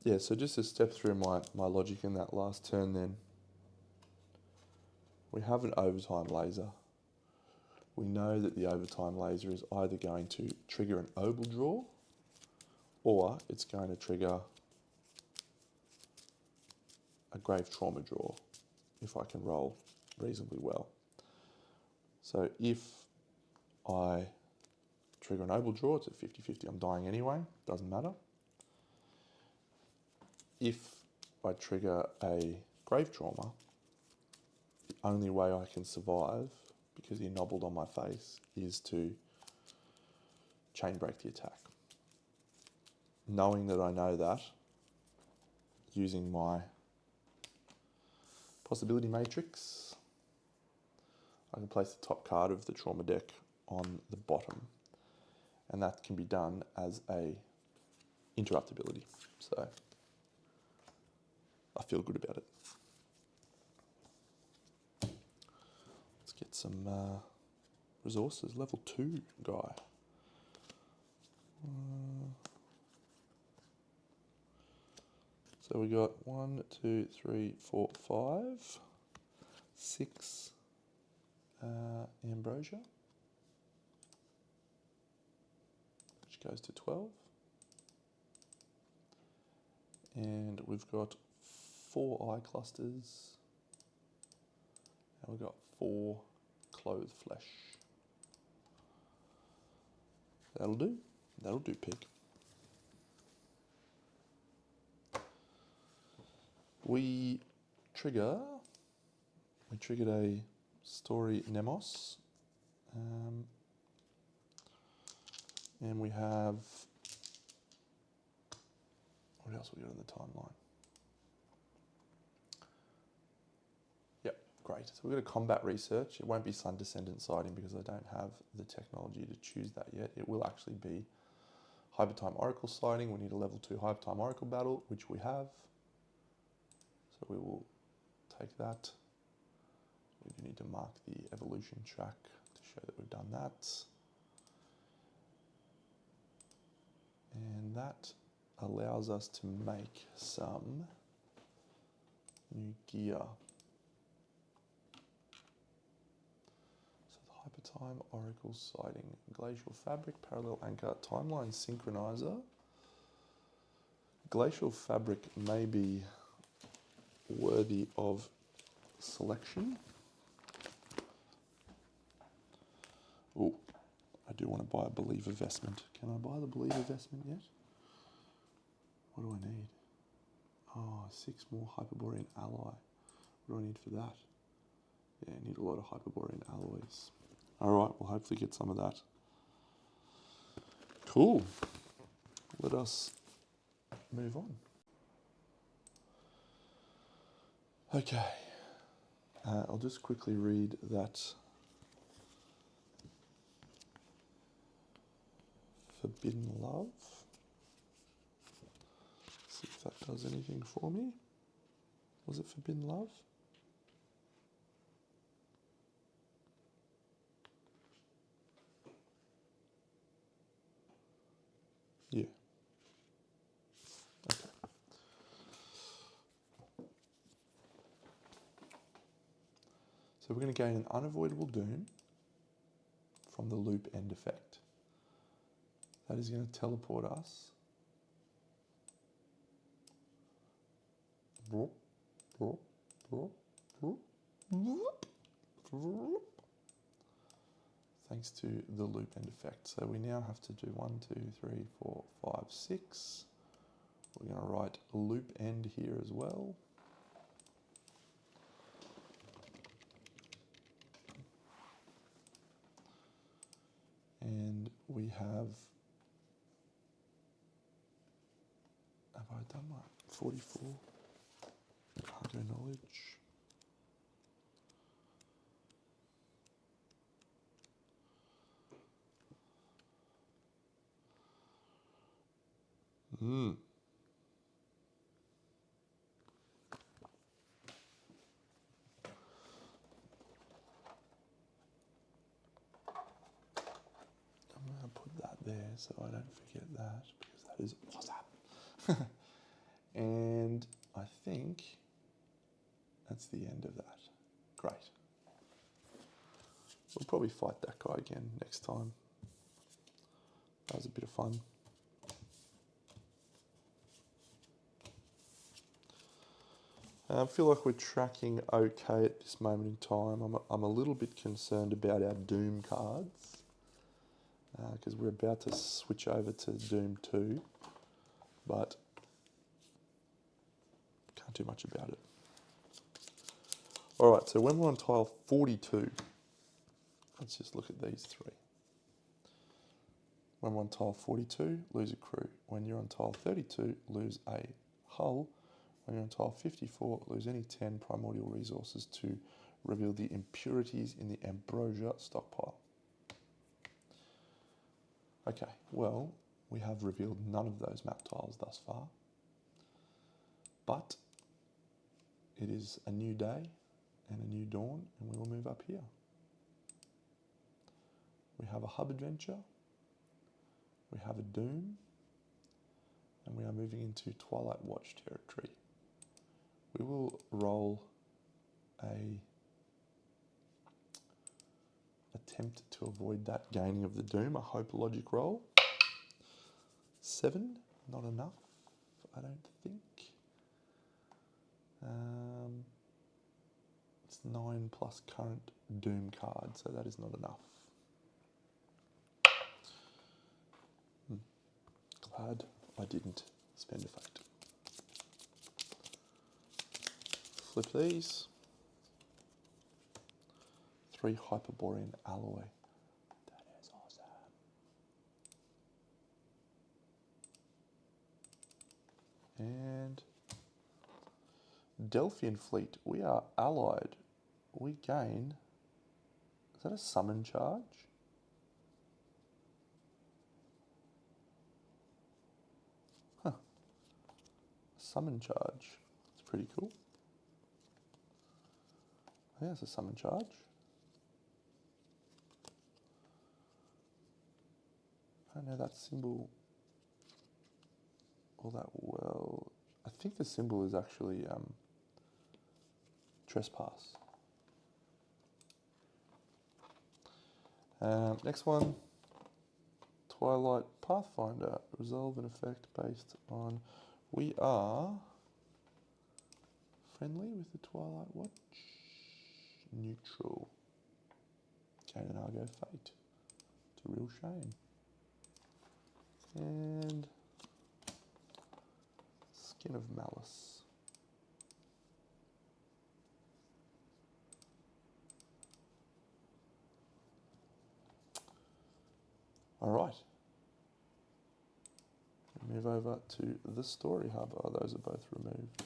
Yeah, so just to step through my logic in that last turn then. We have an overtime laser. We know that the overtime laser is either going to trigger an obel draw or it's going to trigger a grave trauma draw if I can roll reasonably well. So if I trigger an obel draw, it's a 50-50, I'm dying anyway, doesn't matter. If I trigger a grave trauma, the only way I can survive, because he nobbled on my face, is to chain break the attack. Knowing that I know that, using my possibility matrix, I can place the top card of the trauma deck on the bottom, and that can be done as a interrupt ability. So I feel good about it. Let's get some resources. Level 2 guy. So we got 1, 2, 3, 4, 5, 6 ambrosia, which goes to 12. And we've got 4 eye clusters, and we've got 4 clothed flesh. That'll do. That'll do, pig. We triggered a story Nemos, and we have, what else we got in the timeline? Yep, great. So we've got a combat research. It won't be Sun Descendant sighting because I don't have the technology to choose that yet. It will actually be Hypertime Oracle sighting. We need a level 2 Hypertime Oracle battle, which we have. So we will take that. We do need to mark the evolution track to show that we've done that. And that allows us to make some new gear. So the Hypertime Oracle sighting, Glacial Fabric, Parallel Anchor, Timeline Synchronizer. Glacial Fabric may be worthy of selection. Oh, I do want to buy a Believer Vestment. Can I buy the Believer Vestment yet? What do I need? Oh, 6 more Hyperborean Alloy. What do I need for that? Yeah, I need a lot of Hyperborean alloys. Alright, we'll hopefully get some of that. Cool. Let us move on. Okay. I'll just quickly read that Forbidden Love. See if that does anything for me. Was it Forbidden Love? Yeah. Okay. So we're going to gain an unavoidable doom from the loop end effect. That is going to teleport us thanks to the loop end effect. So we now have to do 1, 2, 3, 4, 5, 6. We're going to write loop end here as well. And we have I done my 44? Cargo knowledge. I'm going to put that there so I don't forget that, because that is awesome. And I think that's the end of that. Great. We'll probably fight that guy again next time. That was a bit of fun. I feel like we're tracking okay at this moment in time. I'm a little bit concerned about our Doom cards, because we're about to switch over to Doom 2, but can't do much about it. Alright, so when we're on tile 42, let's just look at these 3. When we're on tile 42, lose a crew. When you're on tile 32, lose a hull. When you're on tile 54, lose any 10 primordial resources to reveal the impurities in the ambrosia stockpile. Okay, well, we have revealed none of those map tiles thus far, but it is a new day and a new dawn, and we will move up here. We have a hub adventure, we have a doom, and we are moving into Twilight Watch territory. We will roll a attempt to avoid that gaining of the doom, a hope logic roll. 7, not enough, I don't think. It's 9 plus current doom card, so that is not enough. Glad I didn't spend a fate. Flip these. 3 Hyperborean alloy. That is awesome. And Delphian fleet. We are allied. We gain. Is that a summon charge? Huh. Summon charge. It's pretty cool. I think that's a summon charge. I don't know that symbol all that well. I think the symbol is actually trespass. Next one, Twilight Pathfinder. Resolve an effect based on we are friendly with the Twilight Watch. Neutral. Okay, then I'll go fate. It's a real shame. And Skin of Malice. All right. Move over to the story hub. Oh, those are both removed.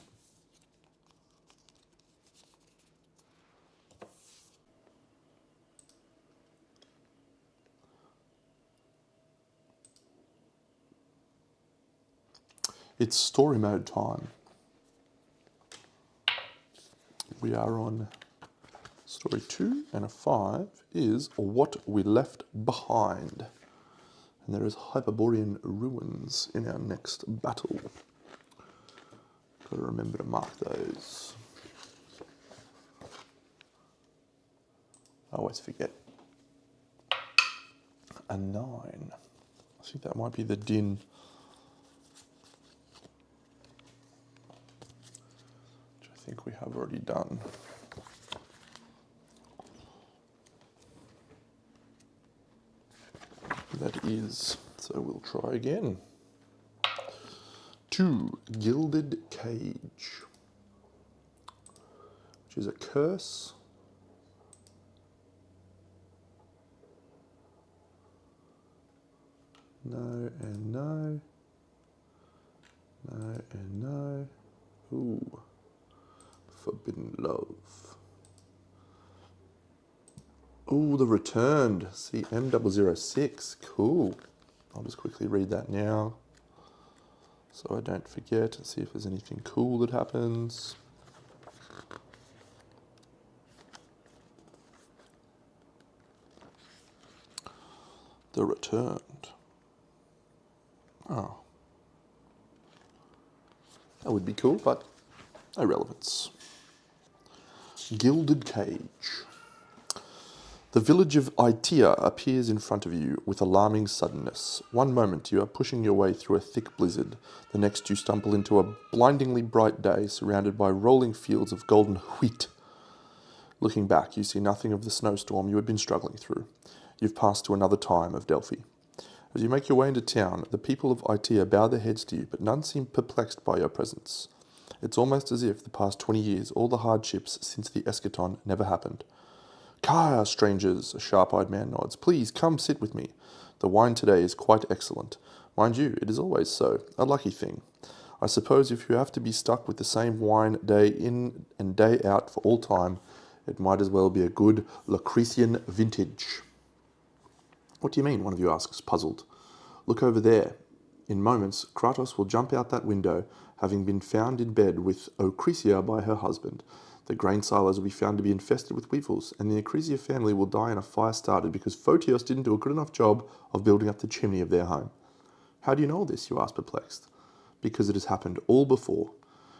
It's story mode time. We are on story 2, and a 5 is What We Left Behind. And there is Hyperborean ruins in our next battle. Got to remember to mark those. I always forget. A 9. I think that might be the din. Which I think we have already done. That is, so we'll try again. 2, Gilded Cage, which is a curse. No and no. No and no. Ooh, Forbidden Love. Ooh, the Returned, CM006, cool. I'll just quickly read that now so I don't forget, see if there's anything cool that happens. The Returned. Oh. That would be cool, but no relevance. Gilded Cage. The village of Itea appears in front of you with alarming suddenness. One moment you are pushing your way through a thick blizzard. The next you stumble into a blindingly bright day surrounded by rolling fields of golden wheat. Looking back, you see nothing of the snowstorm you had been struggling through. You've passed to another time of Delphi. As you make your way into town, the people of Itea bow their heads to you, but none seem perplexed by your presence. It's almost as if the past 20 years, all the hardships since the eschaton never happened. Kaya, strangers, a sharp-eyed man nods. Please, come sit with me. The wine today is quite excellent. Mind you, it is always so. A lucky thing. I suppose if you have to be stuck with the same wine day in and day out for all time, it might as well be a good Lucretian vintage. What do you mean? One of you asks, puzzled. Look over there. In moments, Kratos will jump out that window, having been found in bed with Ocresia by her husband. The grain silos will be found to be infested with weevils, and the Ocresia family will die in a fire started because Photios didn't do a good enough job of building up the chimney of their home. How do you know all this, you ask, perplexed? because it has happened all before.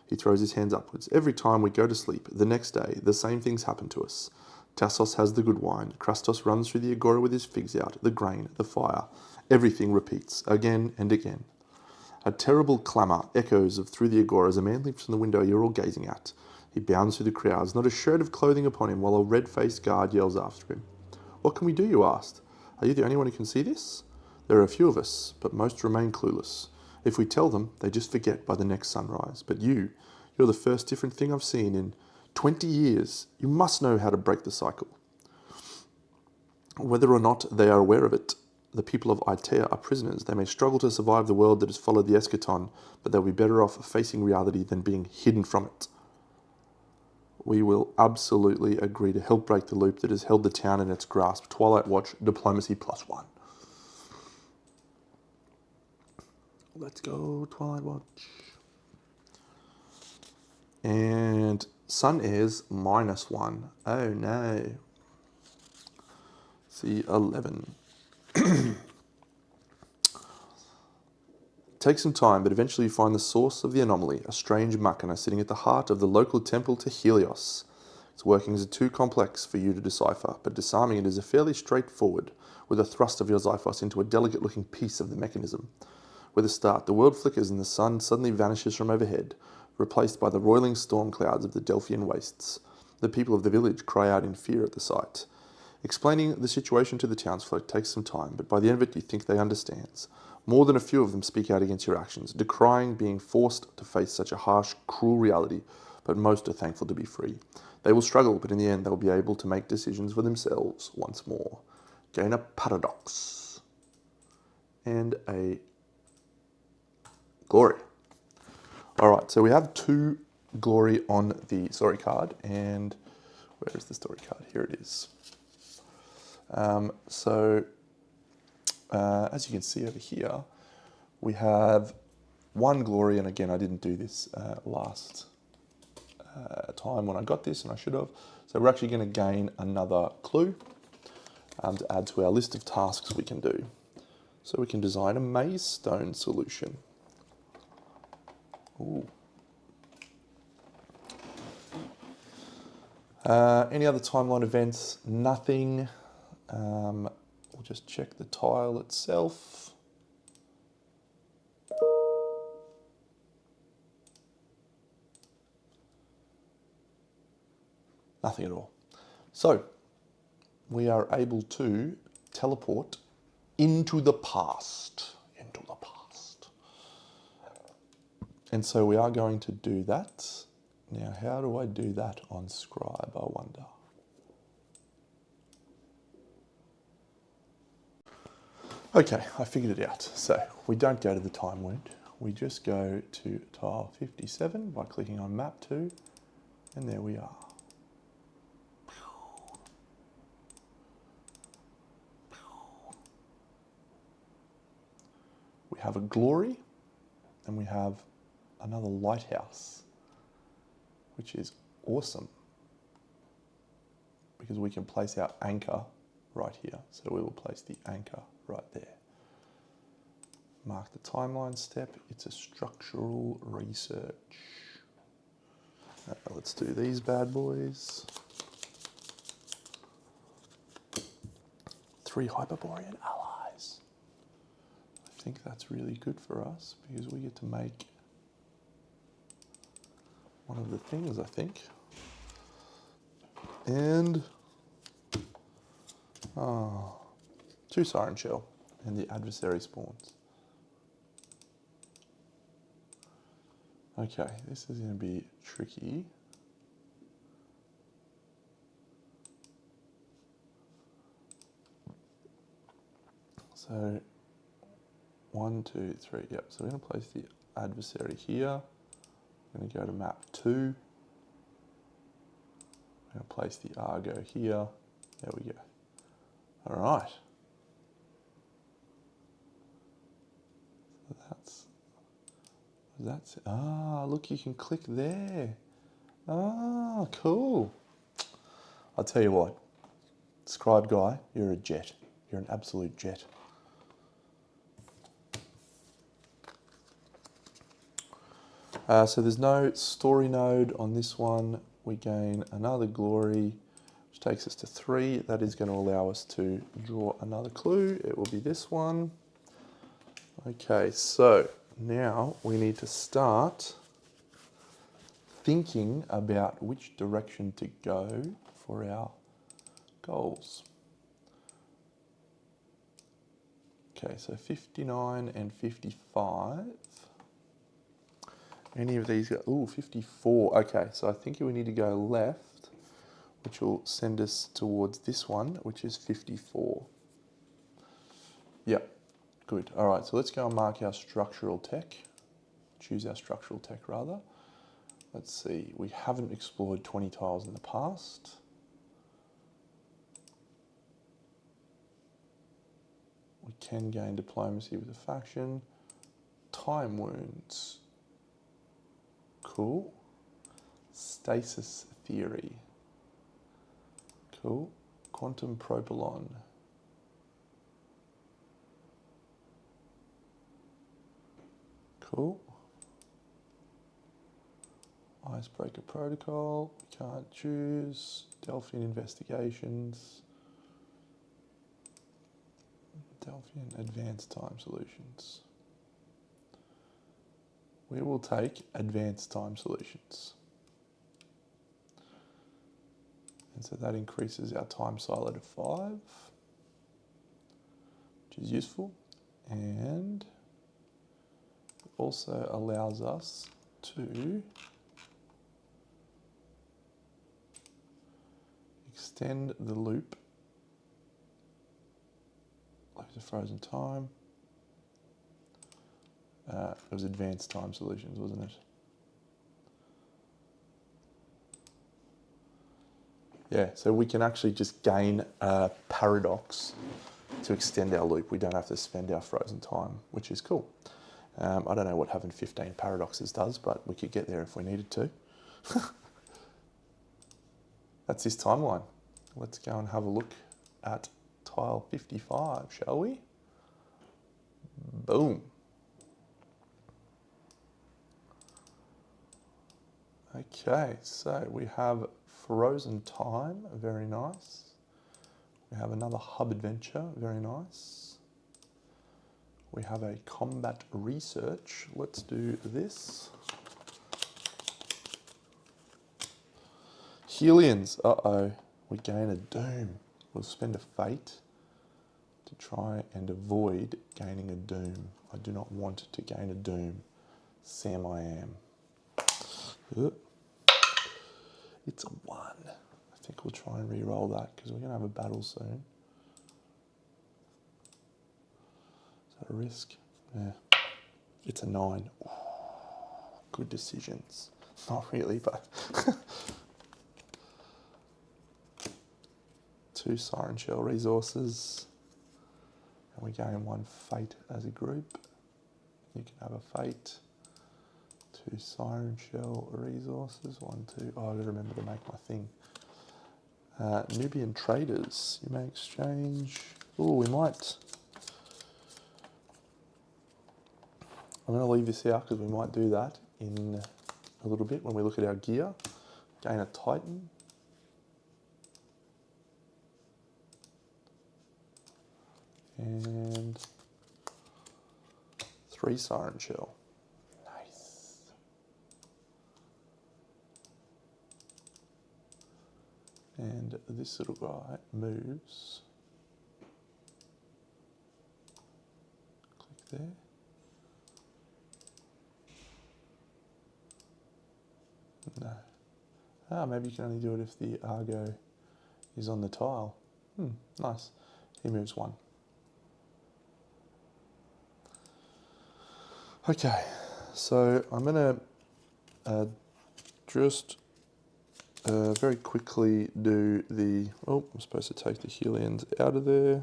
He throws his hands upwards. Every time we go to sleep, the next day, the same things happen to us. Tassos has the good wine. Krastos runs through the agora with his figs out, the grain, the fire. Everything repeats, again and again. A terrible clamour echoes through the agora as a man leaps from the window you're all gazing at. He bounds through the crowds, not a shred of clothing upon him, while a red-faced guard yells after him. What can we do, you asked? Are you the only one who can see this? There are a few of us, but most remain clueless. If we tell them, they just forget by the next sunrise. But you're the first different thing I've seen in 20 years. You must know how to break the cycle. Whether or not they are aware of it, the people of Aitea are prisoners. They may struggle to survive the world that has followed the eschaton, but they'll be better off facing reality than being hidden from it. We will absolutely agree to help break the loop that has held the town in its grasp. Twilight Watch, diplomacy +1. Let's go, Twilight Watch. And Sun Airs -1. Oh no. See 11. Take some time, but eventually you find the source of the anomaly, a strange machina sitting at the heart of the local temple to Helios. Its workings are too complex for you to decipher, but disarming it is a fairly straightforward, with a thrust of your Xiphos into a delicate-looking piece of the mechanism. With a start, the world flickers and the sun suddenly vanishes from overhead, replaced by the roiling storm clouds of the Delphian wastes. The people of the village cry out in fear at the sight. Explaining the situation to the townsfolk takes some time, but by the end of it you think they understand. More than a few of them speak out against your actions, decrying being forced to face such a harsh, cruel reality, but most are thankful to be free. They will struggle, but in the end they'll be able to make decisions for themselves once more. Gain a paradox. And a glory. Alright, so we have 2 glory on the story card, and where is the story card? Here it is. As you can see over here, we have 1 glory, and again, I didn't do this last time when I got this, and I should have. So we're actually going to gain another clue to add to our list of tasks we can do. So we can design a maze stone solution. Ooh. Any other timeline events? Nothing. We'll just check the tile itself. Nothing at all. So, we are able to teleport into the past. And so we are going to do that. Now, how do I do that on Scribe, I wonder? Okay, I figured it out. So we don't go to the time wound. We just go to tile 57 by clicking on map 2, and there we are. We have a glory, and we have another lighthouse, which is awesome because we can place our anchor right here. So we will place the anchor right there. Mark the timeline step. It's a structural research. Let's do these bad boys. 3 Hyperborean allies. I think that's really good for us because we get to make one of the things, I think. And 2 Siren Shell and the adversary spawns. Okay, this is going to be tricky. So 1, 2, 3. Yep. So we're going to place the adversary here. We're going to go to map 2. We're going to place the Argo here. There we go. All right. So that's look, you can click there. Cool. I'll tell you what, Scribe guy, you're a jet. You're an absolute jet. So there's no story node on this one. We gain another glory, which takes us to 3. That is going to allow us to draw another clue. It will be this one. Okay, so now we need to start thinking about which direction to go for our goals. Okay, so 59 and 55. Any of these go, ooh, 54. Okay, so I think we need to go left, which will send us towards this one, which is 54. Yep, good. All right, so let's go and mark our structural tech. Choose our structural tech rather. Let's see, we haven't explored 20 tiles in the past. We can gain diplomacy with a faction. Time wounds. Cool. Stasis theory. Cool. Quantum propylon. Cool. Icebreaker protocol. We can't choose. Delphian investigations. Delphian advanced time solutions. We will take advanced time solutions. And so that increases our time silo to 5, which is useful. And also allows us to extend the loop. Lose a frozen time. It was advanced time solutions, wasn't it? Yeah, so we can actually just gain a paradox to extend our loop. We don't have to spend our frozen time, which is cool. I don't know what having 15 paradoxes does, but we could get there if we needed to. That's this timeline. Let's go and have a look at tile 55, shall we? Boom. Okay, so we have frozen time, very nice. We have another hub adventure, very nice. We have a combat research. Let's do this. Helions, uh-oh, we gain a doom. We'll spend a fate to try and avoid gaining a doom. I do not want to gain a doom. Sam I am. It's a 1. I think we'll try and re-roll that because we're going to have a battle soon. Is that a risk? Yeah. It's a 9. Ooh, good decisions. Not really, but... 2 Siren Shell resources. And we gain 1 fate as a group. You can have a fate. 2 Siren Shell resources. 1, 2. Oh, I've got to remember to make my thing. Nubian traders. You may exchange. Oh, we might. I'm going to leave this out because we might do that in a little bit when we look at our gear. Gain a Titan. And 3 Siren Shell. Nice. And this little guy moves. Click there. No. Ah, maybe you can only do it if the Argo is on the tile. Nice. He moves 1. Okay, so I'm going to just very quickly do the... Oh, I'm supposed to take the Helions out of there.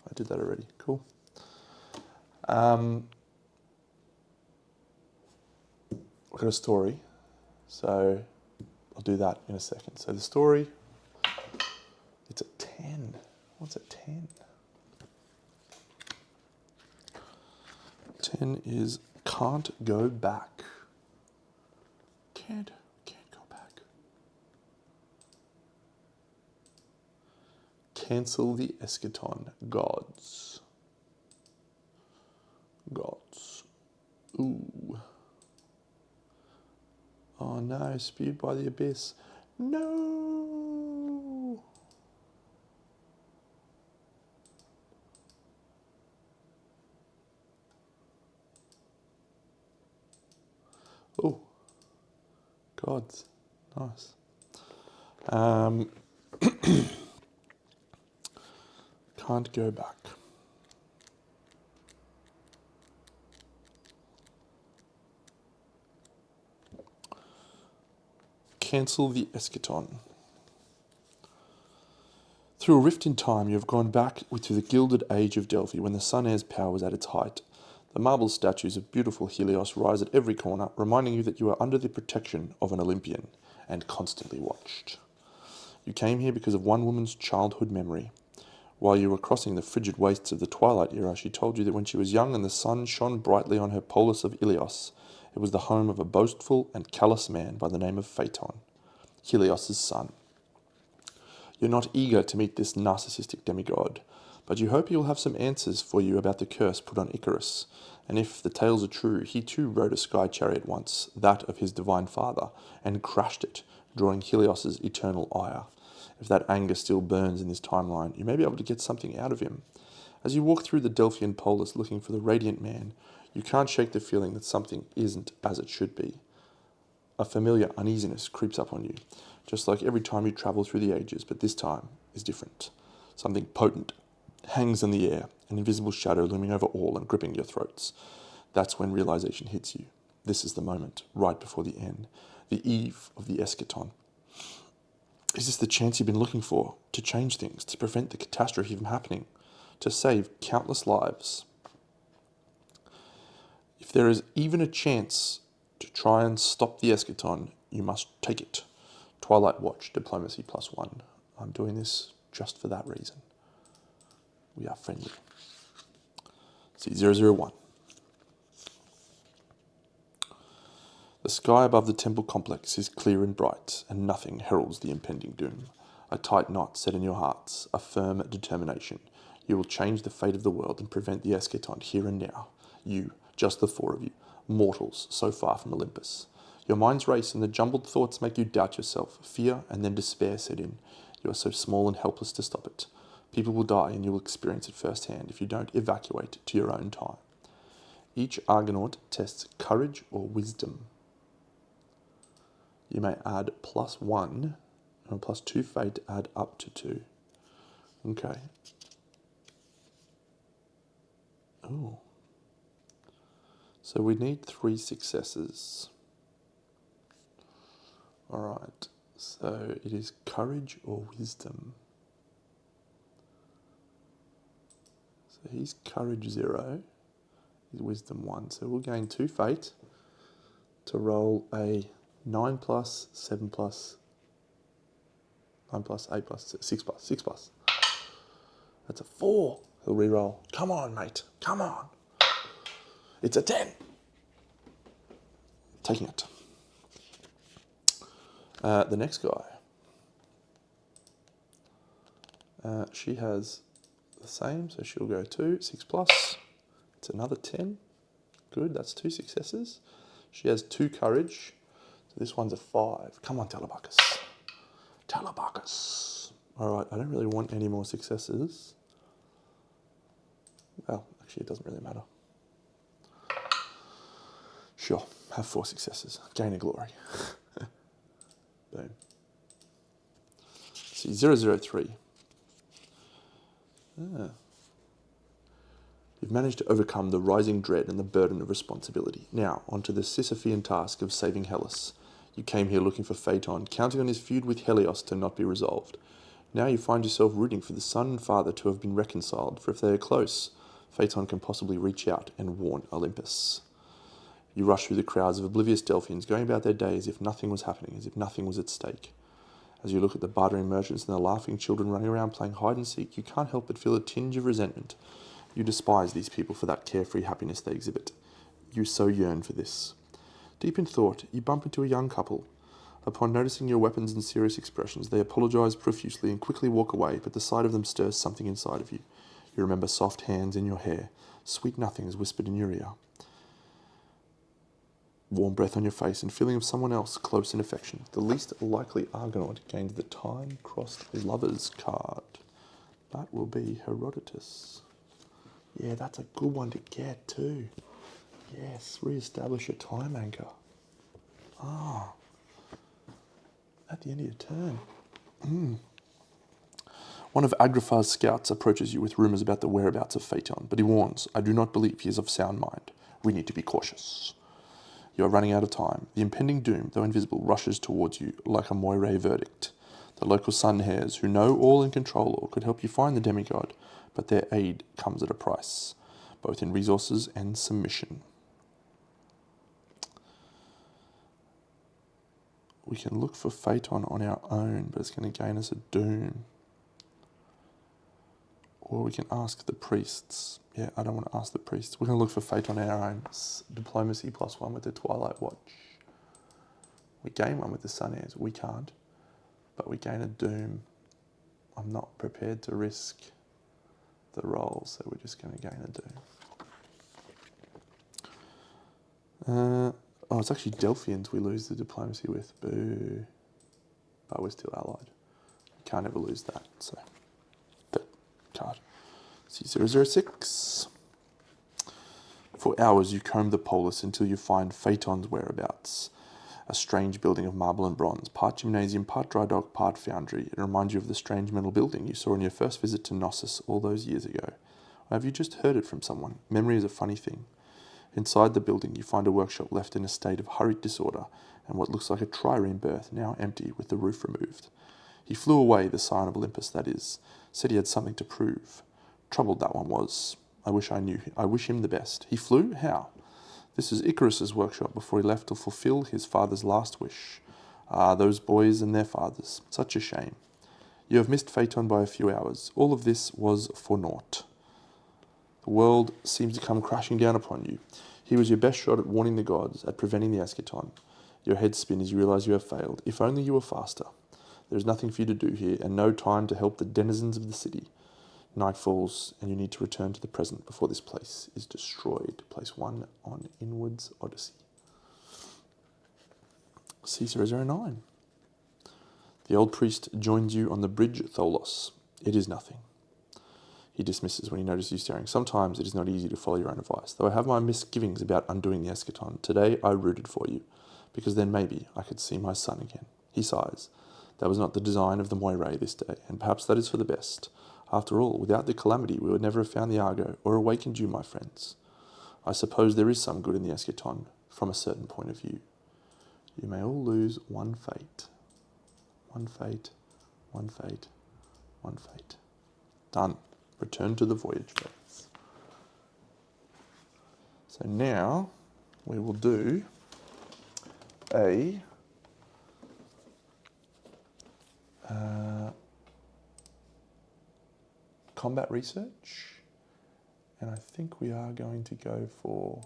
I did that already, cool. I've got a story, so I'll do that in a second. So the story, it's a 10. What's a 10? 10 is can't go back. Can't go back. Cancel the eschaton. Gods. Ooh. Oh no, spewed by the abyss. No. Oh. Gods. Nice. Can't go back. Cancel the eschaton. Through a rift in time, you have gone back to the gilded age of Delphi, when the sun air's power was at its height. The marble statues of beautiful Helios rise at every corner, reminding you that you are under the protection of an Olympian, and constantly watched. You came here because of one woman's childhood memory. While you were crossing the frigid wastes of the Twilight era, she told you that when she was young and the sun shone brightly on her polis of Ilios, it was the home of a boastful and callous man by the name of Phaeton, Helios' son. You're not eager to meet this narcissistic demigod, but you hope he will have some answers for you about the curse put on Icarus, and if the tales are true, he too rode a sky chariot once, that of his divine father, and crashed it, drawing Helios' eternal ire. If that anger still burns in this timeline, you may be able to get something out of him. As you walk through the Delphian polis looking for the radiant man, you can't shake the feeling that something isn't as it should be. A familiar uneasiness creeps up on you, just like every time you travel through the ages, but this time is different. Something potent hangs in the air, an invisible shadow looming over all and gripping your throats. That's when realization hits you. This is the moment, right before the end, the eve of the eschaton. Is this the chance you've been looking for, to change things, to prevent the catastrophe from happening, to save countless lives? If there is even a chance to try and stop the eschaton, you must take it. Twilight Watch, Diplomacy +1. I'm doing this just for that reason. We are friendly. See, 001. The sky above the temple complex is clear and bright, and nothing heralds the impending doom. A tight knot set in your hearts, a firm determination. You will change the fate of the world and prevent the eschaton here and now. You, just the four of you, mortals so far from Olympus. Your minds race and the jumbled thoughts make you doubt yourself. Fear and then despair set in. You are so small and helpless to stop it. People will die and you will experience it firsthand if you don't evacuate to your own time. Each Argonaut tests courage or wisdom. You may add +1 and +2 fate to add up to 2. Okay. Oh. So we need 3 successes. Alright, so it is courage or wisdom. So he's courage 0, he's wisdom 1. So we'll gain 2 fate to roll a 9 plus, 7 plus, 9 plus, 8 plus, 6 plus, 6 plus. That's a 4. He'll re-roll. Come on, mate, come on. It's a 10. Taking it. The next guy. She has the same, so she'll go 2, 6 plus. It's another 10. Good, that's 2 successes. She has 2 courage. So this one's a 5. Come on, Telemachus. Telemachus. Alright, I don't really want any more successes. Well, actually it doesn't really matter. Sure, have 4 successes. Gain a glory. Boom. See, 003. You've managed to overcome the rising dread and the burden of responsibility. Now, onto the Sisyphean task of saving Hellas. You came here looking for Phaeton, counting on his feud with Helios to not be resolved. Now you find yourself rooting for the son and father to have been reconciled, for if they are close, Phaeton can possibly reach out and warn Olympus. You rush through the crowds of oblivious Delphians, going about their day as if nothing was happening, as if nothing was at stake. As you look at the bartering merchants and the laughing children running around playing hide and seek, you can't help but feel a tinge of resentment. You despise these people for that carefree happiness they exhibit. You so yearn for this. Deep in thought, you bump into a young couple. Upon noticing your weapons and serious expressions, they apologize profusely and quickly walk away, but the sight of them stirs something inside of you. You remember soft hands in your hair, sweet nothings whispered in your ear, warm breath on your face, and feeling of someone else close in affection. The least likely Argonaut gained the time-crossed lovers card. That will be Herodotus. Yeah, that's a good one to get too. Yes, re-establish a time anchor. Ah, at the end of your turn. One of Agriphar's scouts approaches you with rumours about the whereabouts of Phaeton, but he warns, I do not believe he is of sound mind. We need to be cautious. You are running out of time. The impending doom, though invisible, rushes towards you like a Moire verdict. The local sun hares, who know all and control all, could help you find the demigod, but their aid comes at a price, both in resources and submission. We can look for Phaeton on our own, but it's going to gain us a doom. Or we can ask the priests. Yeah, I don't want to ask the priests. We're going to look for Phaeton on our own. It's diplomacy +1 with the Twilight Watch. We gain 1 with the Sun Airs. We can't. But we gain a doom. I'm not prepared to risk the roll, so we're just going to gain a doom. Oh, it's actually Delphians we lose the diplomacy with. Boo. But we're still allied. You can't ever lose that, so... Card. C006. For hours you comb the polis until you find Phaeton's whereabouts. A strange building of marble and bronze, part gymnasium, part dry dock, part foundry. It reminds you of the strange metal building you saw on your first visit to Knossos all those years ago. Or have you just heard it from someone? Memory is a funny thing. Inside the building you find a workshop left in a state of hurried disorder and what looks like a trireme berth, now empty with the roof removed. He flew away, the scion of Olympus, that is. Said he had something to prove. Troubled that one was. I wish him the best. He flew? How? This is Icarus's workshop before he left to fulfill his father's last wish. Ah, those boys and their fathers. Such a shame. You have missed Phaeton by a few hours. All of this was for naught. The world seems to come crashing down upon you. Here was your best shot at warning the gods, at preventing the eschaton. Your head spins as you realise you have failed. If only you were faster. There is nothing for you to do here, and no time to help the denizens of the city. Night falls, and you need to return to the present before this place is destroyed. Place 1 on Inwards Odyssey. C009. The old priest joins you on the bridge Tholos. It is nothing. He dismisses when he notices you staring. Sometimes it is not easy to follow your own advice, though I have my misgivings about undoing the eschaton. Today I rooted for you, because then maybe I could see my son again. He sighs. That was not the design of the Moire this day, and perhaps that is for the best. After all, without the calamity we would never have found the Argo, or awakened you, my friends. I suppose there is some good in the eschaton, from a certain point of view. You may all lose 1 fate. 1 fate, 1 fate, 1 fate. Done. Return to the voyage, friends. So now we will do a combat research, and I think we are going to go for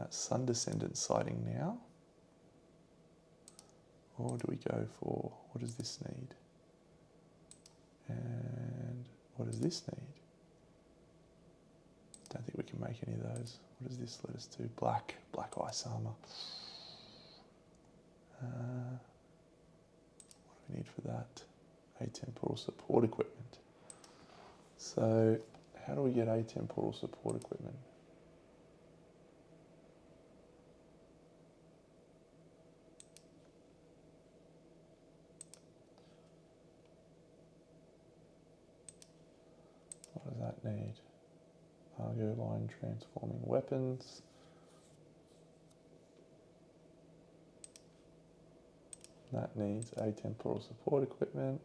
Sun Descendant sighting now, or do we go for, what does this need, and what does this need? Don't think we can make any of those. What does this let us do? Black ice armor. What do we need for that? Atemporal support equipment. So, how do we get atemporal support equipment? What does that need? Cargo line transforming weapons. That needs atemporal support equipment.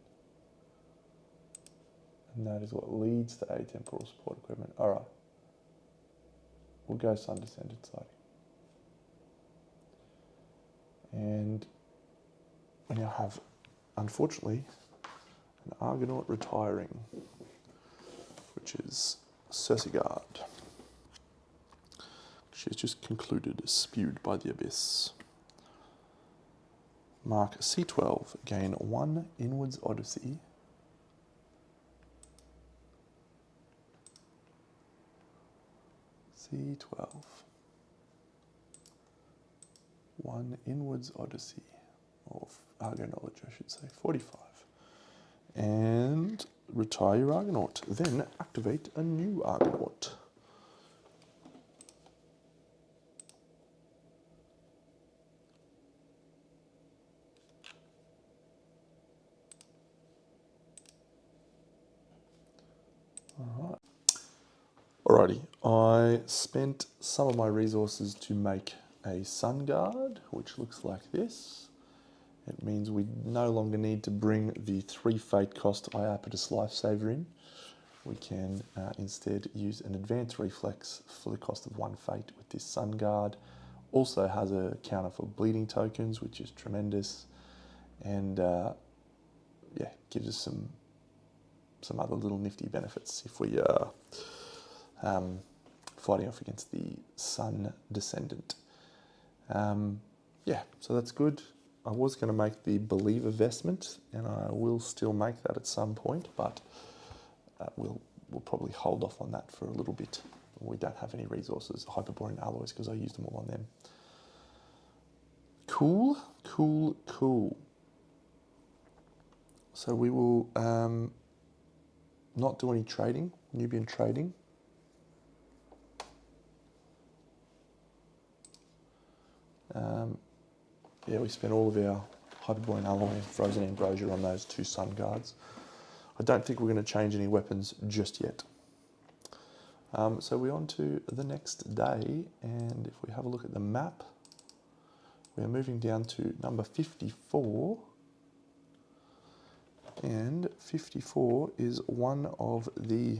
And that is what leads to atemporal support equipment. Alright. We'll go Sun Descendant sighting. And we now have, unfortunately, an Argonaut retiring, which is Cersei. She has just concluded, spewed by the abyss. Mark C12, gain 1 inwards Odyssey. C12. 1 inwards Odyssey, or Argo knowledge, I should say, 45. And retire your Argonaut. Then activate a new Argonaut. Alright. Alrighty, I spent some of my resources to make a Sun Guard, which looks like this. It means we no longer need to bring the 3 fate cost Iapetus Lifesaver in. We can instead use an advanced reflex for the cost of 1 fate with this Sun Guard. Also has a counter for bleeding tokens, which is tremendous. And yeah, gives us some other little nifty benefits if we are fighting off against the Sun Descendant. Yeah, so that's good. I was going to make the Believer Vestment, and I will still make that at some point, but we'll probably hold off on that for a little bit. We don't have any resources, Hyperborean Alloys, because I used them all on them. Cool, cool, cool. So we will not do any trading, Nubian trading. Yeah, we spent all of our Hyperborean Alloy and Frozen Ambrosia on those 2 Sun Guards. I don't think we're going to change any weapons just yet. So we're on to the next day, and if we have a look at the map, we're moving down to number 54. And 54 is one of the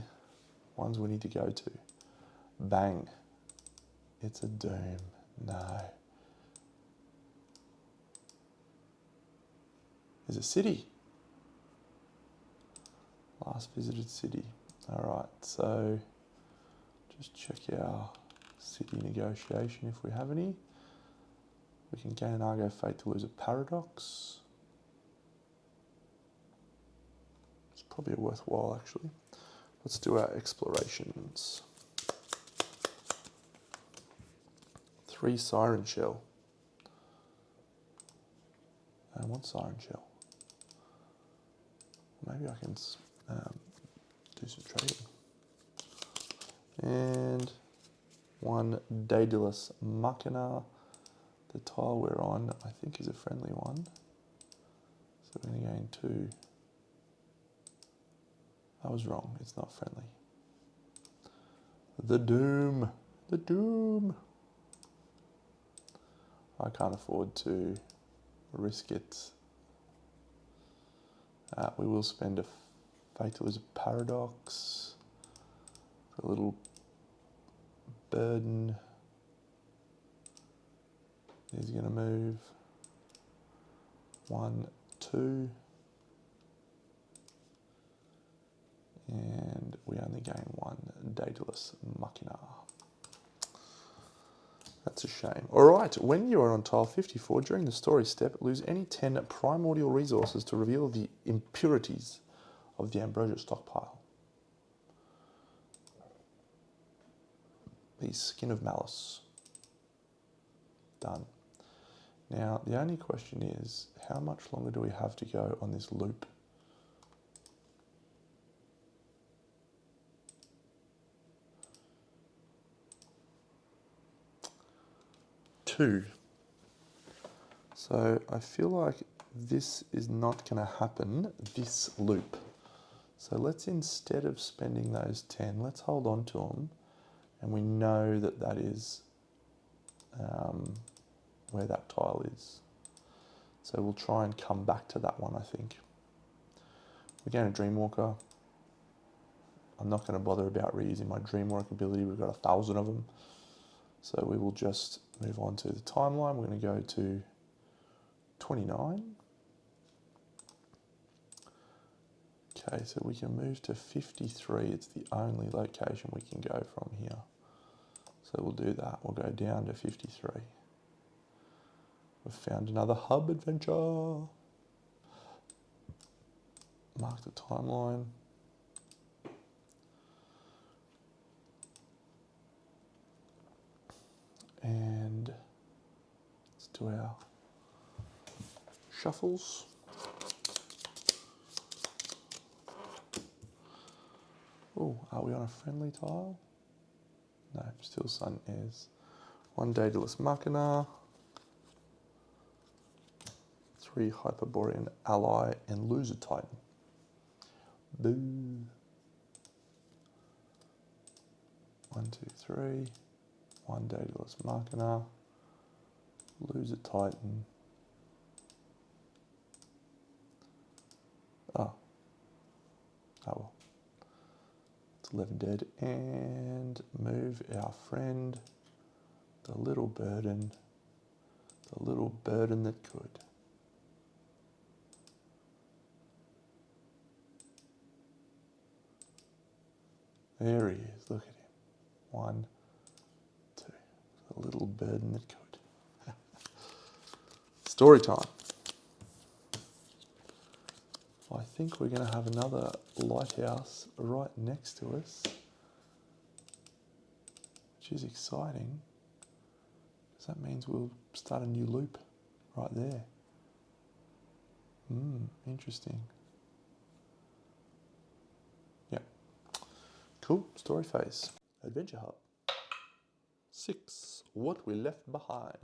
ones we need to go to. Bang. It's a doom. No. There's a city. Last visited city. Alright, so just check our city negotiation if we have any. We can gain an Argo Fate to lose a Paradox. It's probably worthwhile actually. Let's do our explorations. 3 Siren Shell. I want Siren Shell. Maybe I can do some trading. And 1 Daedalus Machina. The tile we're on, I think, is a friendly one. So we're going to gain 2. I was wrong, it's not friendly. The Doom. The Doom. I can't afford to risk it. We will spend a Fatal as a Paradox for a little burden. He's going to move 1, 2. And we only gain 1 Daedalus Machina. That's a shame. Alright, when you are on tile 54, during the story step, lose any 10 primordial resources to reveal the impurities of the Ambrosia stockpile. The Skin of Malice. Done. Now, the only question is, how much longer do we have to go on this loop? Two. So I feel like this is not going to happen this loop. So let's, instead of spending those 10, let's hold on to them, and we know that that is where that tile is. So we'll try and come back to that one, I think. We're going to Dreamwalker. I'm not going to bother about reusing my Dreamwalk ability. We've got 1,000 of them. So we will just move on to the timeline. We're going to go to 29. Okay, so we can move to 53. It's the only location we can go from here. So we'll do that. We'll go down to 53. We've found another hub adventure. Mark the timeline. And let's do our shuffles. Oh, are we on a friendly tile? No, still Sun is. One Daedalus Machina. 3 Hyperborean Ally and Loser Titan. Boo. 1, 2, 3. One Daedalus Machina. Loser Titan. Oh. Oh well. It's 11 dead. And move our friend, the little burden that could. There he is, look at him. 1, 2. The little burden that could. Story time. I think we're going to have another lighthouse right next to us, which is exciting, because that means we'll start a new loop right there. Interesting. Yep. Cool. Story phase. Adventure Hub. 6. What we left behind.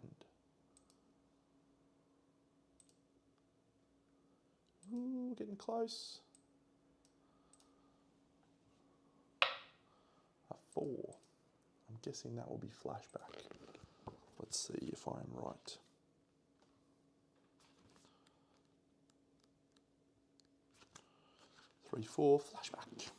Ooh, getting close. A 4. I'm guessing that will be flashback. Let's see if I'm right. 3, 4, flashback.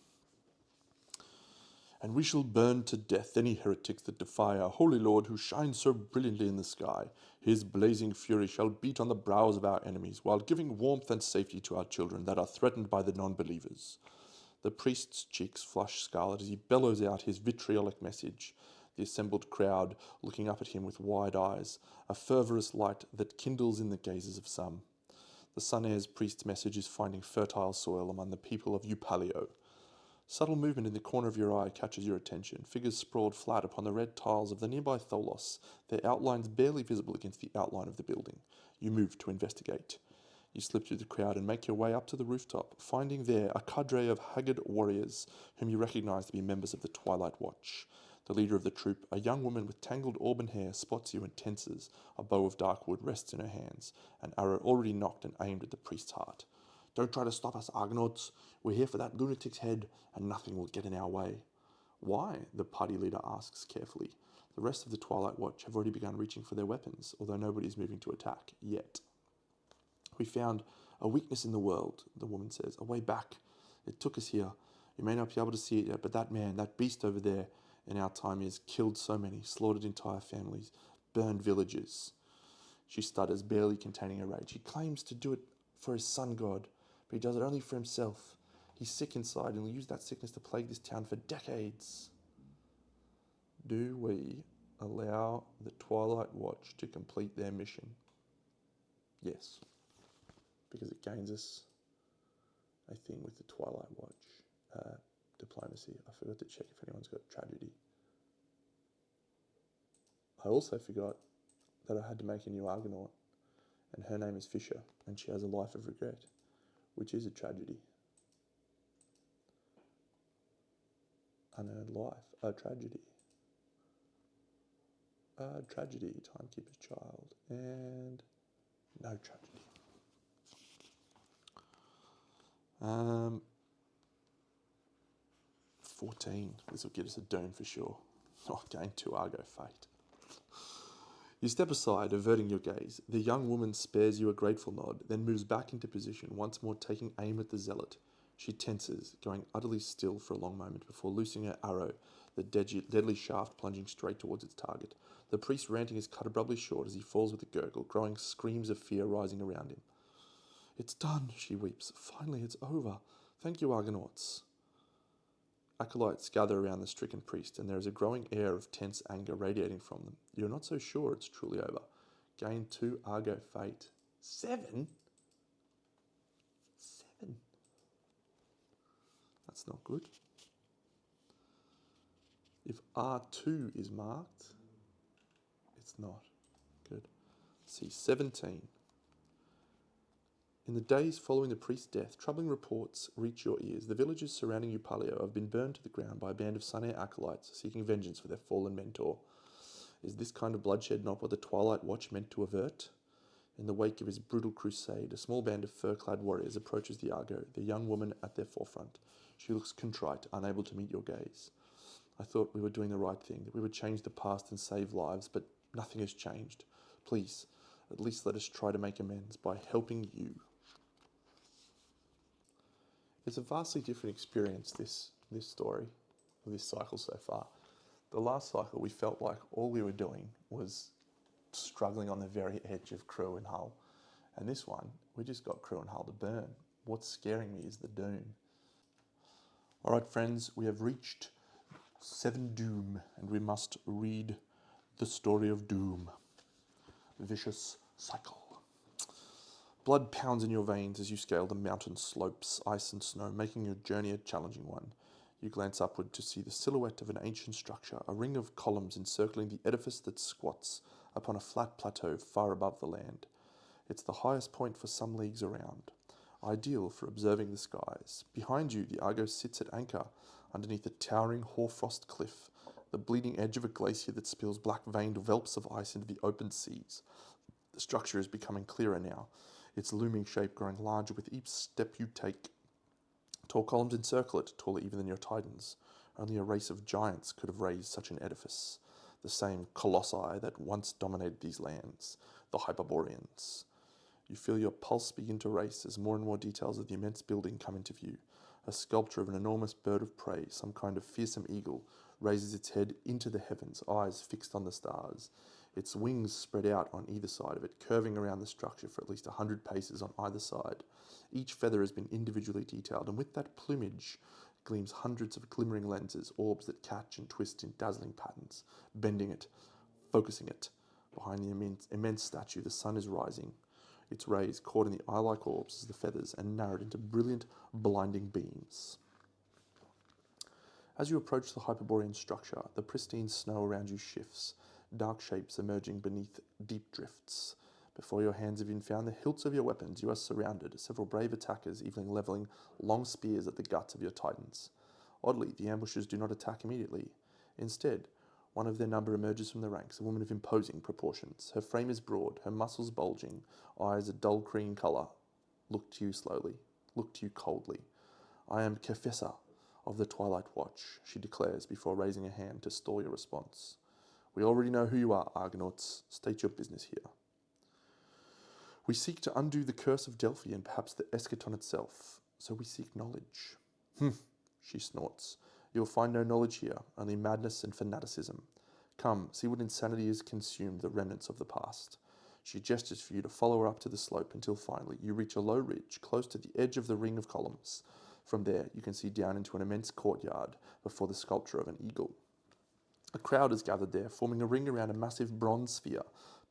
And we shall burn to death any heretics that defy our holy Lord who shines so brilliantly in the sky. His blazing fury shall beat on the brows of our enemies, while giving warmth and safety to our children that are threatened by the non-believers. The priest's cheeks flush scarlet as he bellows out his vitriolic message, the assembled crowd looking up at him with wide eyes, a fervorous light that kindles in the gazes of some. The Sun Air's priest's message is finding fertile soil among the people of Upaleo. Subtle movement in the corner of your eye catches your attention. Figures sprawled flat upon the red tiles of the nearby Tholos, their outlines barely visible against the outline of the building. You move to investigate. You slip through the crowd and make your way up to the rooftop, finding there a cadre of haggard warriors whom you recognize to be members of the Twilight Watch. The leader of the troop, a young woman with tangled auburn hair, spots you and tenses. A bow of dark wood rests in her hands, an arrow already nocked and aimed at the priest's heart. Don't try to stop us, Argonauts. We're here for that lunatic's head, and nothing will get in our way. Why? The party leader asks carefully. The rest of the Twilight Watch have already begun reaching for their weapons, although nobody is moving to attack, yet. We found a weakness in the world, the woman says, a way back. It took us here. You may not be able to see it yet, but that man, that beast over there, in our time has killed so many, slaughtered entire families, burned villages. She stutters, barely containing her rage. He claims to do it for his sun god, but he does it only for himself. He's sick inside and will use that sickness to plague this town for decades. Do we allow the Twilight Watch to complete their mission? Yes, because it gains us a thing with the Twilight Watch. Diplomacy. I forgot to check if anyone's got tragedy. I also forgot that I had to make a new Argonaut, and her name is Fisher, and she has a life of regret, which is a tragedy. Unearned life, a tragedy. Tragedy, timekeeper's child, and no tragedy. 14. This will get us a doom for sure. Oh, gain 2 Argo fate. You step aside, averting your gaze. The young woman spares you a grateful nod, then moves back into position, once more taking aim at the zealot. She tenses, going utterly still for a long moment before loosing her arrow, the deadly shaft plunging straight towards its target. The priest ranting is cut abruptly short as he falls with a gurgle, growing screams of fear rising around him. It's done, she weeps. Finally, it's over. Thank you, Argonauts. Acolytes gather around the stricken priest, and there is a growing air of tense anger radiating from them. You're not so sure it's truly over. Gain 2 Argo Fate. 7? 7? That's not good. If R2 is marked, it's not good. See, 17. In the days following the priest's death, troubling reports reach your ears. The villages surrounding Upalio have been burned to the ground by a band of Sun-Air acolytes seeking vengeance for their fallen mentor. Is this kind of bloodshed not what the Twilight Watch meant to avert? In the wake of his brutal crusade, a small band of fur-clad warriors approaches the Argo, the young woman at their forefront. She looks contrite, unable to meet your gaze. I thought we were doing the right thing, that we would change the past and save lives, but nothing has changed. Please, at least let us try to make amends by helping you. It's a vastly different experience, this story, this cycle so far. The last cycle, we felt like all we were doing was struggling on the very edge of crew and hull. And this one, we just got crew and hull to burn. What's scaring me is the doom. All right, friends, we have reached 7 Doom, and we must read the story of Doom. Vicious cycle. Blood pounds in your veins as you scale the mountain slopes, ice and snow, making your journey a challenging one. You glance upward to see the silhouette of an ancient structure, a ring of columns encircling the edifice that squats upon a flat plateau far above the land. It's the highest point for some leagues around, ideal for observing the skies. Behind you, the Argo sits at anchor underneath a towering hoarfrost cliff, the bleeding edge of a glacier that spills black-veined whelps of ice into the open seas. The structure is becoming clearer now, its looming shape growing larger with each step you take. Tall columns encircle it, taller even than your titans. Only a race of giants could have raised such an edifice, the same colossi that once dominated these lands, the Hyperboreans. You feel your pulse begin to race as more and more details of the immense building come into view. A sculpture of an enormous bird of prey, some kind of fearsome eagle, raises its head into the heavens, eyes fixed on the stars. Its wings spread out on either side of it, curving around the structure for at least 100 paces on either side. Each feather has been individually detailed, and with that plumage gleams hundreds of glimmering lenses, orbs that catch and twist in dazzling patterns, bending it, focusing it. Behind the immense statue, the sun is rising, its rays caught in the eye-like orbs as the feathers and narrowed into brilliant, blinding beams. As you approach the Hyperborean structure, the pristine snow around you shifts, dark shapes emerging beneath deep drifts. Before your hands have even found the hilts of your weapons, you are surrounded, several brave attackers even levelling long spears at the guts of your titans. Oddly, the ambushers do not attack immediately. Instead, one of their number emerges from the ranks, a woman of imposing proportions. Her frame is broad, her muscles bulging, eyes a dull green colour. Look to you slowly, look to you coldly. I am Kefessa of the Twilight Watch, she declares before raising a hand to stall your response. We already know who you are, Argonauts. State your business here. We seek to undo the curse of Delphi and perhaps the eschaton itself, so we seek knowledge. She snorts. You will find no knowledge here, only madness and fanaticism. Come, see what insanity has consumed the remnants of the past. She gestures for you to follow her up to the slope until finally you reach a low ridge close to the edge of the ring of columns. From there, you can see down into an immense courtyard before the sculpture of an eagle. A crowd is gathered there, forming a ring around a massive bronze sphere,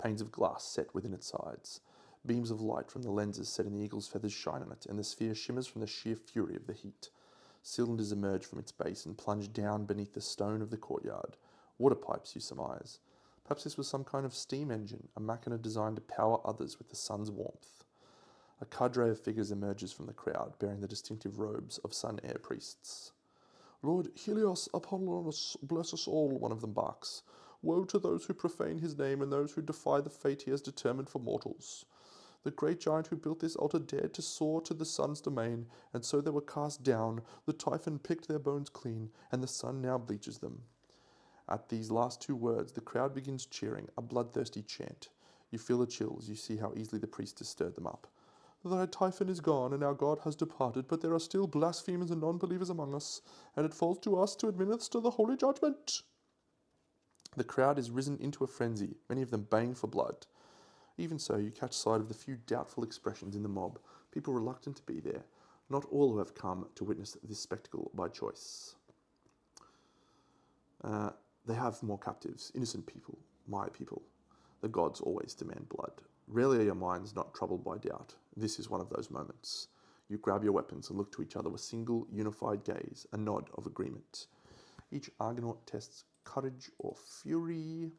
panes of glass set within its sides. Beams of light from the lenses set in the eagle's feathers shine on it, and the sphere shimmers from the sheer fury of the heat. Cylinders emerge from its base and plunge down beneath the stone of the courtyard. Water pipes, you surmise. Perhaps this was some kind of steam engine, a machina designed to power others with the sun's warmth. A cadre of figures emerges from the crowd, bearing the distinctive robes of Sun-Air priests. Lord Helios Apollonus, bless us all, one of them barks. Woe to those who profane his name and those who defy the fate he has determined for mortals. The great giant who built this altar dared to soar to the sun's domain, and so they were cast down. The Typhon picked their bones clean, and the sun now bleaches them. At these last 2 words, the crowd begins cheering, a bloodthirsty chant. You feel the chills, you see how easily the priest has stirred them up. Thy Typhon is gone, and our god has departed, but there are still blasphemers and non-believers among us, and it falls to us to administer the holy judgment. The crowd is risen into a frenzy, many of them baying for blood. Even so, you catch sight of the few doubtful expressions in the mob, people reluctant to be there, Not all who have come to witness this spectacle by choice. They have more captives, innocent people, my people. The gods always demand blood. Rarely are your minds not troubled by doubt. This is one of those moments. You grab your weapons and look to each other with single, unified gaze, a nod of agreement. Each Argonaut tests courage or fury.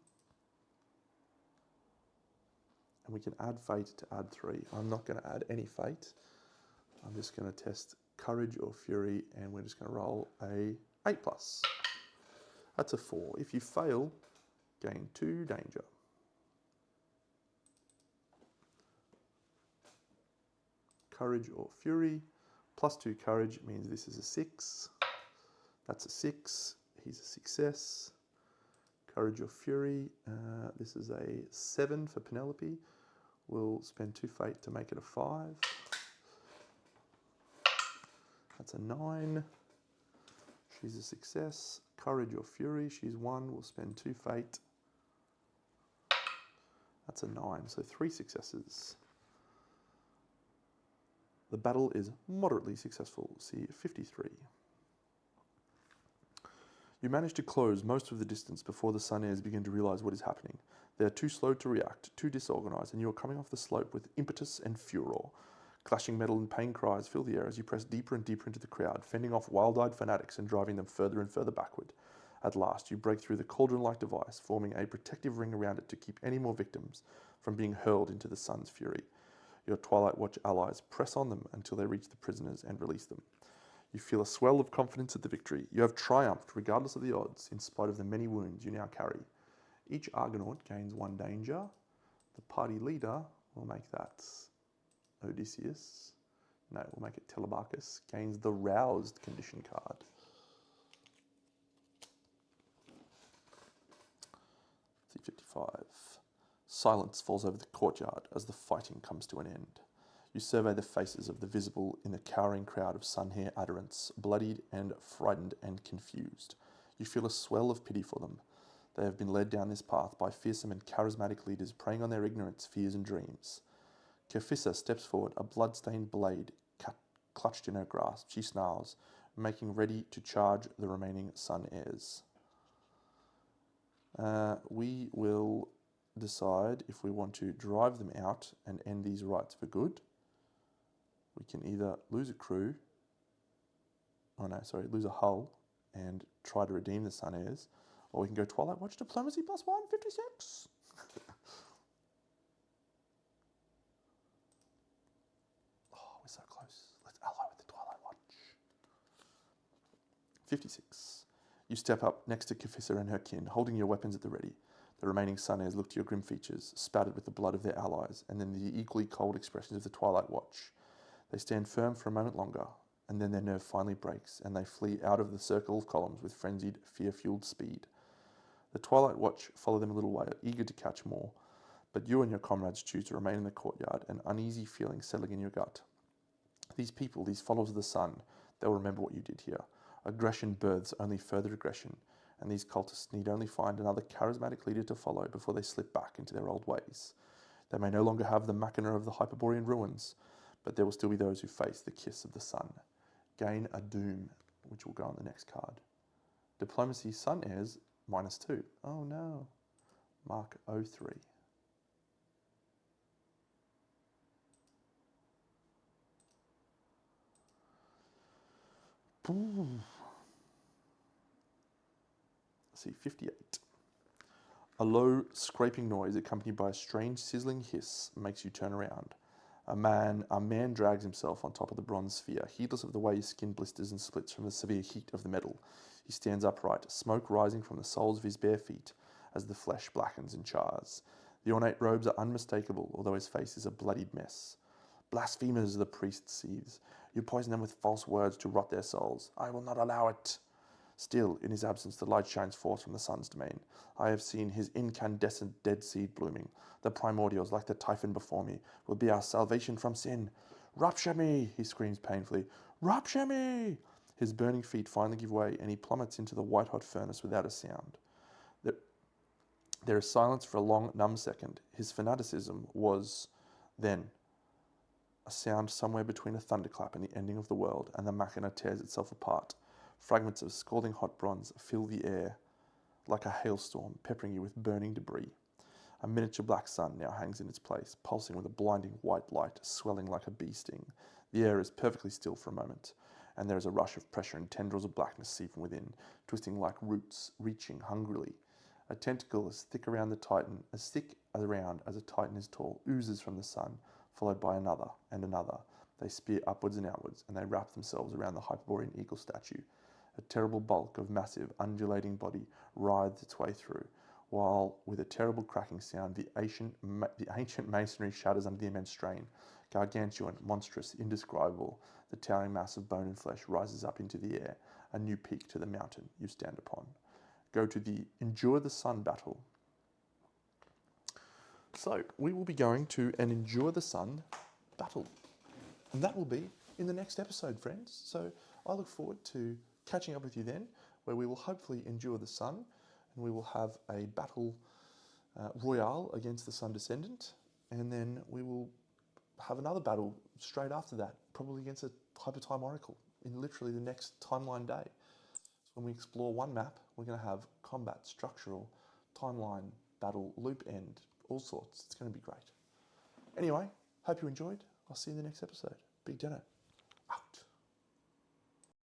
And we can add fate to add 3. I'm not going to add any fate. I'm just going to test courage or fury, and we're just going to roll a 8+. That's a 4. If you fail, gain 2 danger. Courage or fury, +2 courage means this is a 6. That's a 6. He's a success. Courage or fury, this is a 7 for Penelope. We'll spend 2 fate to make it a 5. That's a 9. She's a success. Courage or fury, she's 1. We'll spend 2 fate. That's a 9, so 3 successes. The battle is moderately successful. See 53. You manage to close most of the distance before the Sun Airs begin to realize what is happening. They are too slow to react, too disorganized, and you are coming off the slope with impetus and furor. Clashing metal and pain cries fill the air as you press deeper and deeper into the crowd, fending off wild-eyed fanatics and driving them further and further backward. At last, you break through the cauldron-like device, forming a protective ring around it to keep any more victims from being hurled into the sun's fury. Your Twilight Watch allies press on them until they reach the prisoners and release them. You feel a swell of confidence at the victory. You have triumphed regardless of the odds, in spite of the many wounds you now carry. Each Argonaut gains 1 danger. The party leader, will make that Odysseus. No, we'll make it Telemachus. Gains the roused condition card. C55. Silence falls over the courtyard as the fighting comes to an end. You survey the faces of the visible in the cowering crowd of Sunhair adherents, bloodied and frightened and confused. You feel a swell of pity for them. They have been led down this path by fearsome and charismatic leaders preying on their ignorance, fears and dreams. Kefissa steps forward, a blood-stained blade clutched in her grasp. She snarls, making ready to charge the remaining Sun Heirs. We will decide if we want to drive them out and end these rites for good. We can either lose a crew, lose a hull and try to redeem the Sun Heirs, or we can go Twilight Watch Diplomacy +1, 56. Oh, we're so close. Let's ally with the Twilight Watch. 56. You step up next to Kefissa and her kin, holding your weapons at the ready. The remaining Sun Heirs look to your grim features, spattered with the blood of their allies, and then the equally cold expressions of the Twilight Watch. They stand firm for a moment longer, and then their nerve finally breaks, and they flee out of the circle of columns with frenzied, fear-fueled speed. The Twilight Watch follow them a little way, eager to catch more, but you and your comrades choose to remain in the courtyard, an uneasy feeling settling in your gut. These people, these followers of the sun, they'll remember what you did here. Aggression births only further aggression, and these cultists need only find another charismatic leader to follow before they slip back into their old ways. They may no longer have the machina of the Hyperborean ruins, but there will still be those who face the kiss of the sun. Gain a doom, which will go on the next card. Diplomacy Sun Heirs, -2. Oh no. Mark 03. Ooh. See, 58. A low, scraping noise accompanied by a strange, sizzling hiss makes you turn around. A man drags himself on top of the bronze sphere, heedless of the way his skin blisters and splits from the severe heat of the metal. He stands upright, smoke rising from the soles of his bare feet as the flesh blackens and chars. The ornate robes are unmistakable, although his face is a bloodied mess. Blasphemers, the priest seethes. You poison them with false words to rot their souls. I will not allow it. Still, in his absence, the light shines forth from the sun's domain. I have seen his incandescent dead seed blooming. The primordials, like the Typhon before me, will be our salvation from sin. Rupture me, he screams painfully. Rupture me! His burning feet finally give way, and he plummets into the white-hot furnace without a sound. There is silence for a long, numb second. His fanaticism was, then, a sound somewhere between a thunderclap and the ending of the world, and the machina tears itself apart. Fragments of scalding hot bronze fill the air like a hailstorm, peppering you with burning debris. A miniature black sun now hangs in its place, pulsing with a blinding white light, swelling like a bee sting. The air is perfectly still for a moment, and there is a rush of pressure and tendrils of blackness see from within, twisting like roots, reaching hungrily. A tentacle as thick around the Titan, as thick around as a Titan is tall, oozes from the sun, followed by another and another. They spear upwards and outwards, and they wrap themselves around the Hyperborean eagle statue. A terrible bulk of massive, undulating body writhes its way through, while, with a terrible cracking sound, the ancient masonry shatters under the immense strain. Gargantuan, monstrous, indescribable, the towering mass of bone and flesh rises up into the air, a new peak to the mountain you stand upon. Go to the Endure the Sun battle. So, we will be going to an Endure the Sun battle. And that will be in the next episode, friends. So, I look forward to catching up with you then, where we will hopefully endure the sun, and we will have a battle royale against the Sun Descendant, and then we will have another battle straight after that, probably against a Hypertime Oracle in literally the next timeline day. So when we explore one map, we're going to have combat, structural, timeline, battle, loop end, all sorts. It's going to be great. Anyway, hope you enjoyed. I'll see you in the next episode. Big Deno, out.